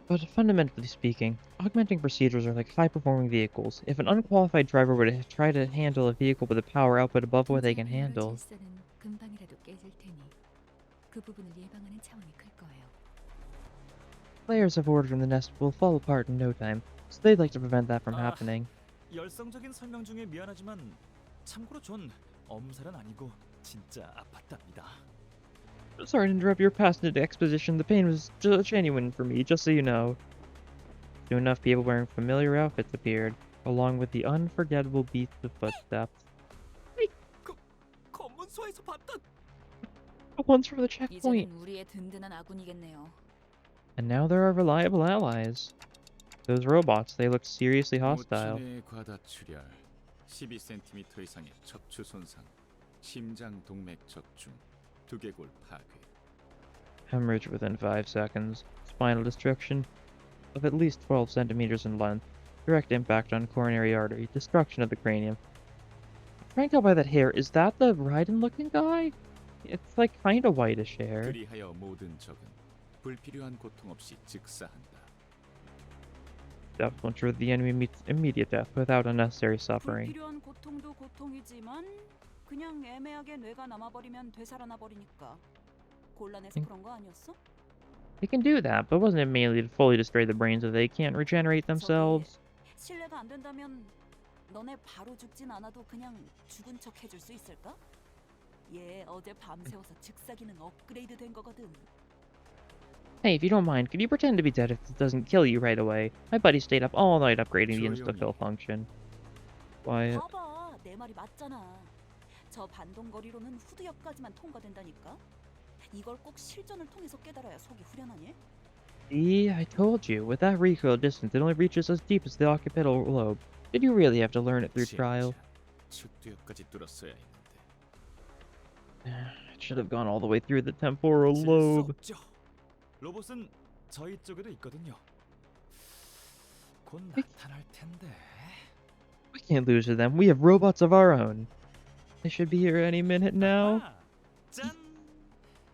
But fundamentally speaking, augmenting procedures are like high-performing vehicles. If an unqualified driver were to try to handle a vehicle with a power output above what they can 등장하는 여러 handle, 질서는 금방이라도 깨질 테니 그 부분을 예방하는 차원이 클 거예요. players have ordered in the nest will fall apart in no time, so they'd like to prevent that from happening. 열성적인 설명 중에 미안하지만 참고로 전 엄살은 아니고 진짜 아팠답니다. Sorry to interrupt your passionate exposition. The pain was genuine for me, just so you know. Soon enough, people wearing familiar outfits appeared, along with the unforgettable beats of footsteps. 검문소에서 봤던 The ones from the checkpoint. 이제는 우리의 든든한 아군이겠네요. And now there are reliable allies. Those robots, they look seriously hostile. 모친의 과다 출혈, 12cm 이상의 척추 손상, 심장 동맥 적중, 두개골 파괴. Hemorrhage within 5 seconds. Spinal destruction of at least 12 centimeters in length. Direct impact on coronary artery. Destruction of the cranium. Trying to tell by that hair, is that the Raiden-looking guy? It's like kinda whitish hair. 그리하여 모든 적은 불필요한 고통 없이 즉사한다. Death will ensure the enemy meets immediate death without unnecessary suffering. 불필요한 고통도 고통이지만 그냥 애매하게 뇌가 남아버리면 되살아나 버리니까 곤란해서 그런 거 아니었어? They can do that, but wasn't it mainly to fully destroy the brains so they can't regenerate themselves? 신뢰가 안 된다면 너네 바로 죽진 않아도 그냥 죽은 척 해줄 수 있을까? 얘 어제 밤새워서 즉사기능 업그레이드 된 거거든. Hey, if you don't mind, could you pretend to be dead if it doesn't kill you right away? My buddy stayed up all night upgrading the insta-kill function. Quiet. 봐봐, 내 말이 맞잖아. 저 반동거리로는 후드역까지만 통과된다니까. 이걸 꼭 실전을 통해서 깨달아야 속이 후련하니? See, I told you. With that recoil distance, it only reaches as deep as the occipital lobe. Did you really have to learn it through trial? 측두엽까지 뚫었어야 했는데. It should have gone all the way through the temporal lobe. 없죠. 로봇은 저희 쪽에도 있거든요. 곧 에? 나타날 텐데. We can't lose to them. We have robots of our own. They should be here any minute now. 아하, 짠!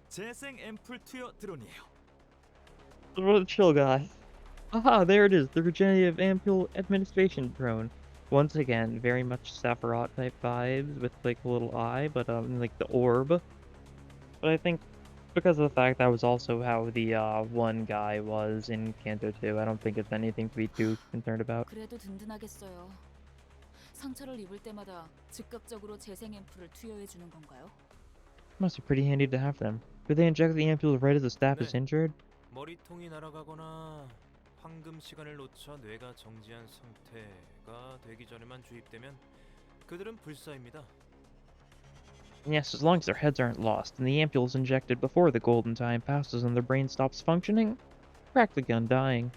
재생 앰플 투여 드론이에요. The chill guy. Aha, there it is. The regenerative ampule administration drone. Once again, very much Sephiroth type vibes with like a little eye, but like the orb. But I think because of the fact that was also how the one guy was in Kanto 2, I don't think it's anything to be too concerned about. 그래도 든든하겠어요. 상처를 입을 때마다 즉각적으로 재생 앰플을 투여해 주는 건가요? Must be pretty handy to have them. Do they inject the ampules right as the staff is 네. injured? 머리통이 날아가거나 황금 시간을 놓쳐 뇌가 정지한 상태가 되기 전에만 주입되면 그들은 불사입니다. Yes, as long as their heads aren't lost and the ampule is injected before the golden time passes and their brain stops functioning, practically undying.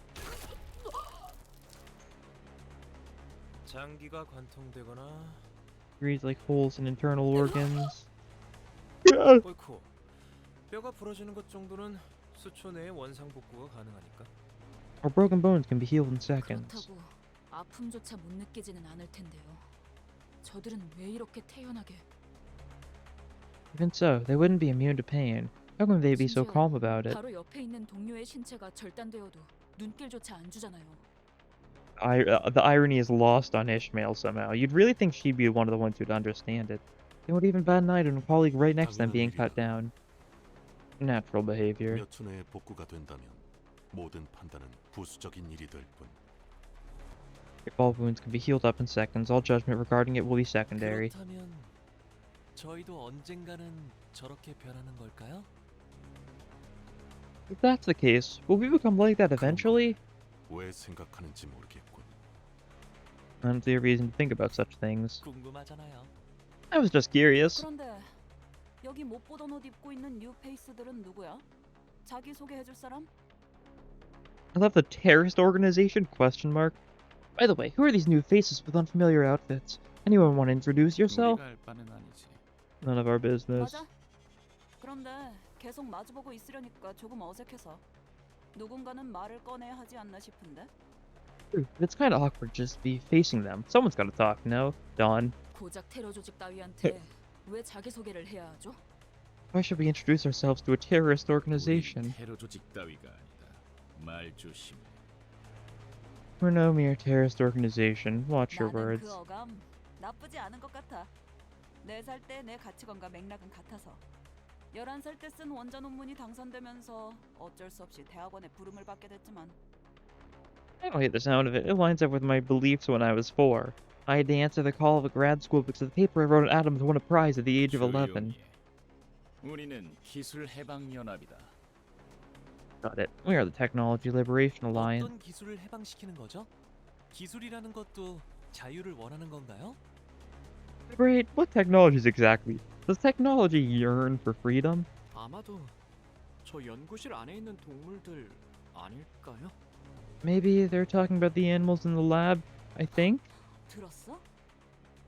장기가 관통되거나 Reads like holes in internal organs. 어이쿠 뼈가 부러지는 것 정도는 수초 내에 원상 복구가 가능하니까. Or broken bones can be healed in seconds. 그렇다고 아픔조차 못 느끼지는 않을 텐데요. 저들은 왜 이렇게 태연하게? Even so, they wouldn't be immune to pain. How can they be so 심지어 calm about it? 바로 옆에 있는 동료의 신체가 절단되어도 눈길조차 안 주잖아요. The irony is lost on Ishmael somehow. You'd really think she'd be one of the ones who'd understand it. They won't even bat an eye to a colleague right next to them being cut down. Natural behavior. 몇 초 내에 복구가 된다면 모든 판단은 부수적인 일이 될 뿐. If all wounds can be healed up in seconds, all judgment regarding it will be secondary. 그렇다면 저희도 언젠가는 저렇게 변하는 걸까요? If that's the case, will we become like that eventually? 왜 생각하는지 모르겠군. I don't see a reason to think about such things. 궁금하잖아요. I was just curious. 그런데 여기 못 보던 옷 입고 있는 뉴 페이스들은 누구야? 자기 소개해줄 사람? I love the terrorist organization? Question mark. By the way, who are these new faces with unfamiliar outfits? Anyone want to introduce yourself? 우리가 할 바는 아니지. None of our business. 맞아. 그런데 계속 마주보고 있으려니까 조금 어색해서 누군가는 말을 꺼내야 하지 않나 싶은데. It's kind of awkward just be facing them. Someone's got to talk, no? Dawn. 고작 테러 조직 따위한테 왜 자기 소개를 해야 하죠? Why should we introduce ourselves to a terrorist 우린 organization? 테러 조직 따위가 아니다. 말 조심해. We're no mere terrorist organization. Watch your 나는 words. 그 어감 나쁘지 않은 것 같아. 4살 때 내 가치관과 맥락은 같아서 11살 때 쓴 원자 논문이 당선되면서 어쩔 수 없이 대학원에 부름을 받게 됐지만 I don't hate the sound of it. It lines up with my beliefs when I was 4. I had to answer the call of a grad school because the paper I wrote on atoms won a prize at the age of 11. 조용히 해. 우리는 기술 해방 연합이다. Got it. We are the Technology Liberation Alliance. 어떤 기술을 해방시키는 거죠? 기술이라는 것도 자유를 원하는 건가요? Liberate? What technologies exactly? Does technology yearn for freedom? 아마도 저 연구실 안에 있는 동물들 아닐까요? Maybe they're talking about the animals in the lab, I think? 들었어?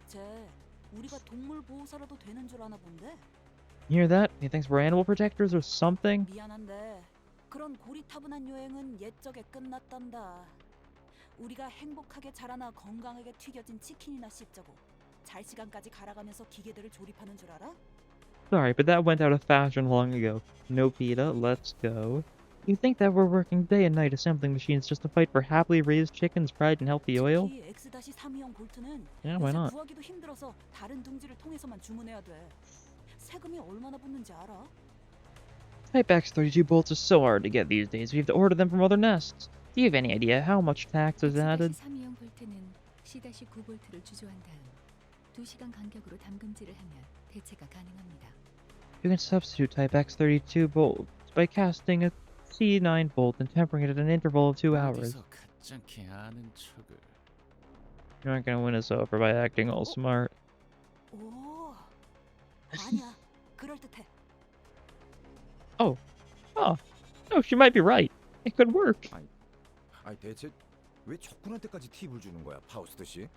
쟤 우리가 동물 보호사라도 되는 줄 아나 본데? You hear that? He thinks we're animal protectors or something? 미안한데 그런 고리타분한 여행은 옛적에 끝났단다. 우리가 행복하게 자라나 건강하게 튀겨진 치킨이나 씹자고 잘 시간까지 갈아가면서 기계들을 조립하는 줄 알아? Sorry, but that went out of fashion long ago. No, PETA, let's go. You think that we're working day and night assembling machines just to fight for happily raised chickens, pride, and healthy oil? 특히 X-32형 볼트는 Yeah, why 요새 not? 구하기도 힘들어서 다른 둥지를 통해서만 주문해야 돼. 세금이 얼마나 붙는지 알아? Type X32 bolts are so hard to get these days, we have to order them from other nests. Do you have any idea how much tax is added? 3형 볼트는 C-9볼트를 주조한 다음 2시간 간격으로 담금질을 하면 대체가 가능합니다. You can substitute Type X32 bolts by casting a C9 bolt and tempering it at an interval of 2 hours. 어디서 가짜게 아는 척을. You aren't gonna win us over by acting all smart. 오, 아니야, 그럴듯해. Oh, no, she might be right. It could work. 아니 대체 왜 적군한테까지 팁을 주는 거야, 파우스트 씨?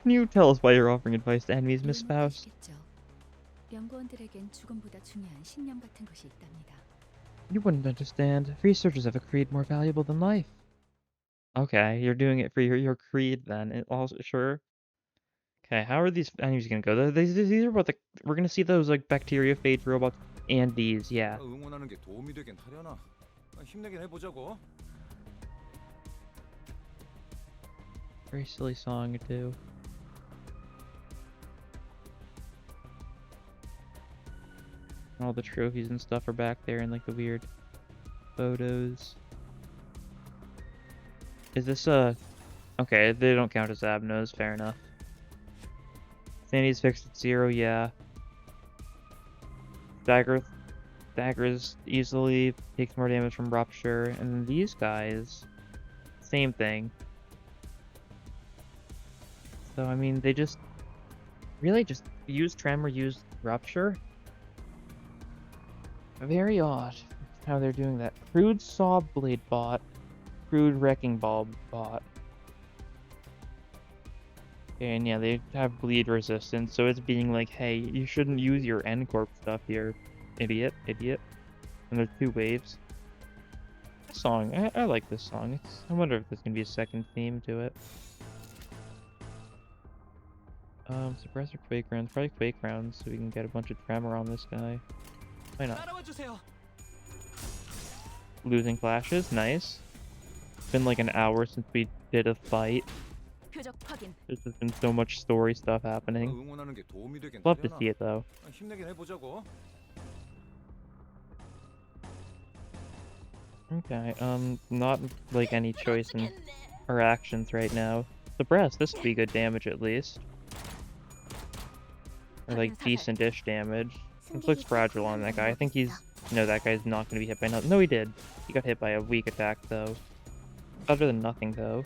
Can you tell us why you're offering advice to enemies, Miss Faust? 아시겠죠? 연구원들에겐 죽음보다 중요한 신념 같은 것이 있답니다. You wouldn't understand. Researchers have a creed more valuable than life. Okay, you're doing it for your creed then. Also, sure. Okay, how are these enemies gonna go? These are about the. We're gonna see those like bacteriophage robots and these, yeah. 응원하는 게 도움이 되긴 하려나? 힘내긴 해보자고. Very silly song too. All the trophies and stuff are back there in like the weird photos. Is this okay, they don't count as abnos, fair enough. Sandy's fixed at 0, yeah. Daggers easily takes more damage from rupture, and then these guys, same thing. So I mean they just really just use tremor, use rupture. Very odd how they're doing that. Crude saw blade bot. Crude wrecking ball bot. Okay, and yeah, they have bleed resistance, so it's being like, hey, you shouldn't use your N-Corp stuff here, idiot. And there's 2 waves. This song, I like this song. I wonder if there's gonna be a second theme to it. Suppressor Quake rounds, probably Quake rounds, so we can get a bunch of tremor on this guy. Why not? Losing flashes, nice. It's been like an hour since we did a fight. 표적 확인. There's just been so much story stuff happening. 응원하는 게 도움이 되긴 Love to 하려나? see it though. 힘내긴 해보자고. Okay, not like any choice in our actions right now. Suppress, this would be good damage at least. Or like decent-ish damage. This looks fragile on that guy. I think he's... No, that guy's not going to be hit by nothing. No, he did. He got hit by a weak attack though. Better than nothing though.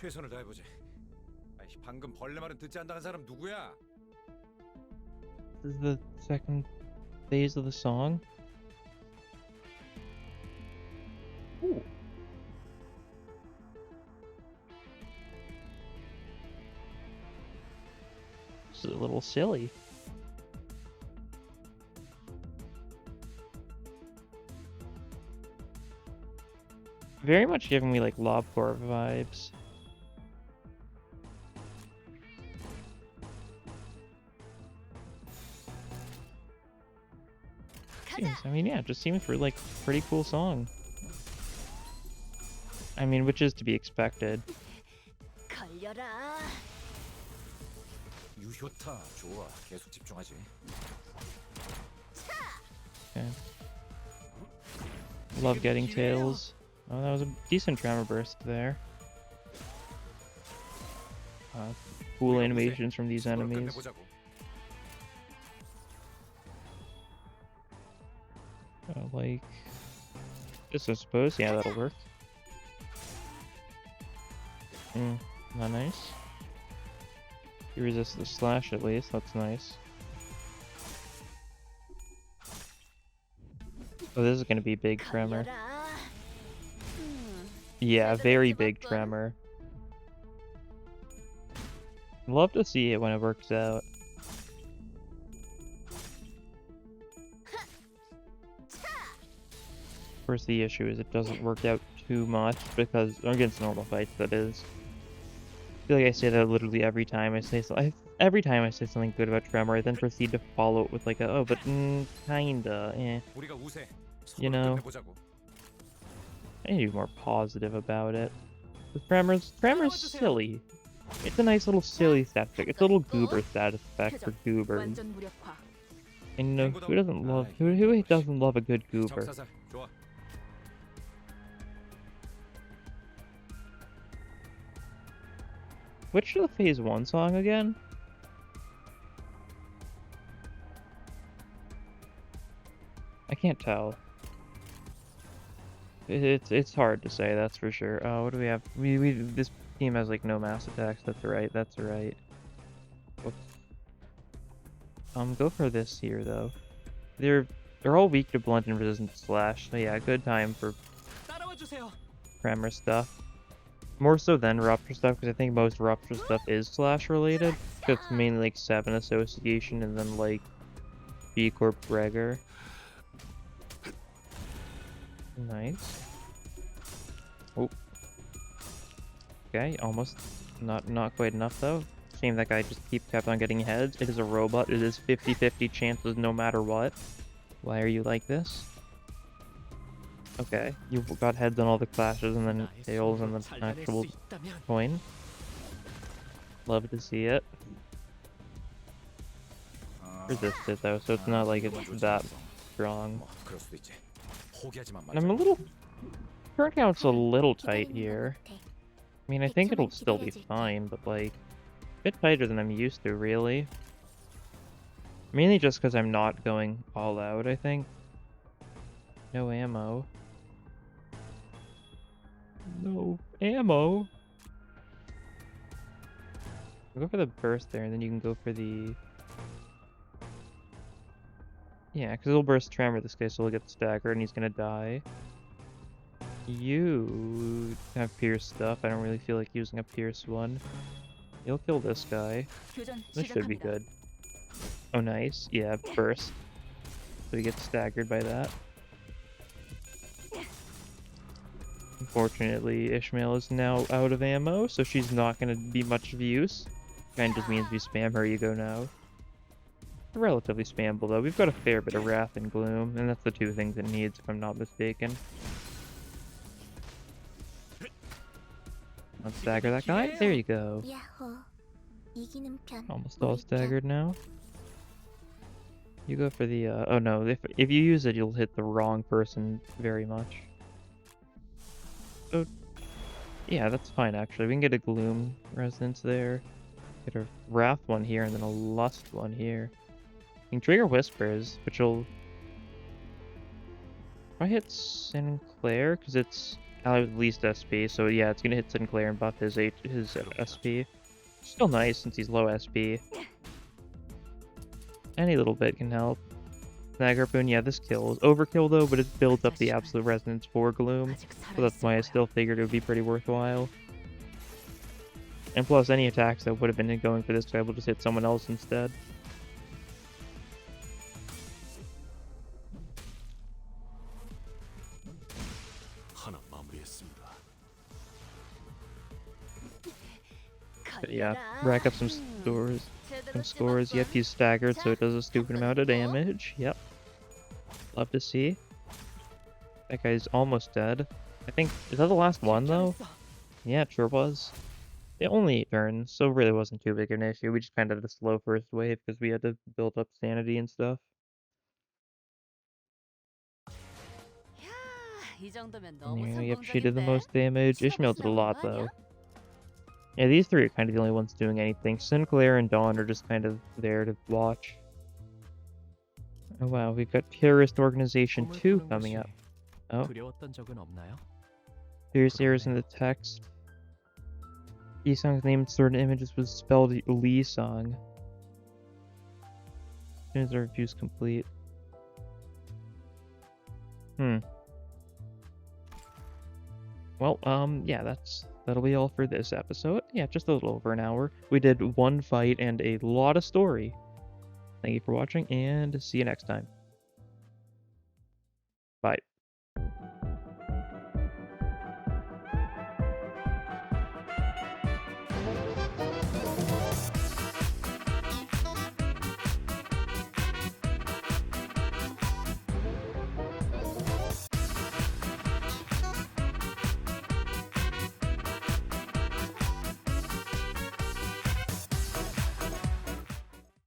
최선을 다해보지. 방금 벌레 말은 듣지 않다는 사람 누구야? This is the second phase of the song. Ooh. This is a little silly. Very much giving me like Lobcore vibes. Seems, I mean, yeah, it just seems like pretty cool song. I mean, which is to be expected. 걸려라. 유효타 좋아. 계속 집중하지. Okay. Love getting tails. Oh, that was a decent tremor burst there. Cool animations from these enemies. Like this, I suppose. Yeah, that'll work. Not nice. You resist the slash at least. That's nice. Oh, this is gonna be big tremor. Yeah, very big tremor. Love to see it when it works out. Of course, the issue is it doesn't work out too much because against normal fights, that is. I feel like I say that literally every time I say every time I say something good about Tremor, I then proceed to follow it with like a oh, but kinda, eh. You know, I need to be more positive about it. The Tremor's silly. It's a nice little silly stat effect. It's a little goober status effect for goobers. And you know, who doesn't love a good goober? Which is the Phase 1 song again? I can't tell. It's hard to say, that's for sure. Oh, what do we have? This team has like no mass attacks. That's right. That's right. Whoops. Go for this here though. They're all weak to blunt and resistant slash. So yeah, good time for Tremor stuff. More so than Rupture stuff, because I think most Rupture stuff is slash related. It's mainly like 7 association and then like B Corp Gregor. Nice. Oh. Okay, almost. Not quite enough though. Shame that guy just kept on getting heads. It is a robot. It is 50-50 chances no matter what. Why are you like this? Okay, you got heads on all the clashes and then tails on the actual coin. Love to see it. Resisted though, so it's not like it's that strong. And I'm a little... Turn count's a little tight here. I mean, I think it'll still be fine, but like... A bit tighter than I'm used to, really. Mainly just because I'm not going all out, I think. No ammo. No ammo! Go for the burst there, and then you can go for the... Yeah, because it'll burst Tremor this guy, so he'll get staggered, and he's gonna die. You have Pierce stuff. I don't really feel like using a Pierce one. You'll kill this guy. This should be good. Oh, nice. Yeah, burst. So he gets staggered by that. Unfortunately, Ishmael is now out of ammo, so she's not going to be much of use. Kind of just means we spam her, you go now. Relatively spammable, though. We've got a fair bit of Wrath and Gloom, and that's the two things it needs, if I'm not mistaken. Let's stagger that guy. There you go. Almost all staggered now. You go for the, oh no, if you use it, you'll hit the wrong person very much. So, yeah, that's fine, actually. We can get a Gloom Resonance there. Get a Wrath one here, and then a Lust one here. You can trigger Whispers, which will... If I hit Sinclair, because it's at least SP, so yeah, it's gonna hit Sinclair and buff his SP. Still nice since he's low SP. Any little bit can help. Snag Harpoon, yeah, this kills. Overkill though, but it builds up the absolute resonance for Gloom. So that's why I still figured it would be pretty worthwhile. And plus, any attacks that would have been going for this guy will just hit someone else instead. 하나 마무리했습니다. But yeah, rack up some scores. Yep, he's staggered, so it does a stupid amount of damage. Yep. Love to see. That guy's almost dead. I think, is that the last one though? Yeah, it sure was. It only 8 turns, so it really wasn't too big an issue. We just kind of had a slow first wave because we had to build up sanity and stuff. Yeah, yep, she did the most damage. Ishmael did a lot though. Yeah, these three are kind of the only ones doing anything. Sinclair and Dawn are just kind of there to watch. Oh wow, we've got Terrorist Organization 2 coming up. Oh. 두려웠던 적은 없나요? Serious errors in the text. Yi-song's name in certain images was spelled Lee-song. As soon as the review's complete. Well, yeah, that'll be all for this episode. Yeah, just a little over an hour. We did one fight and a lot of story. Thank you for watching, and see you next time. Bye.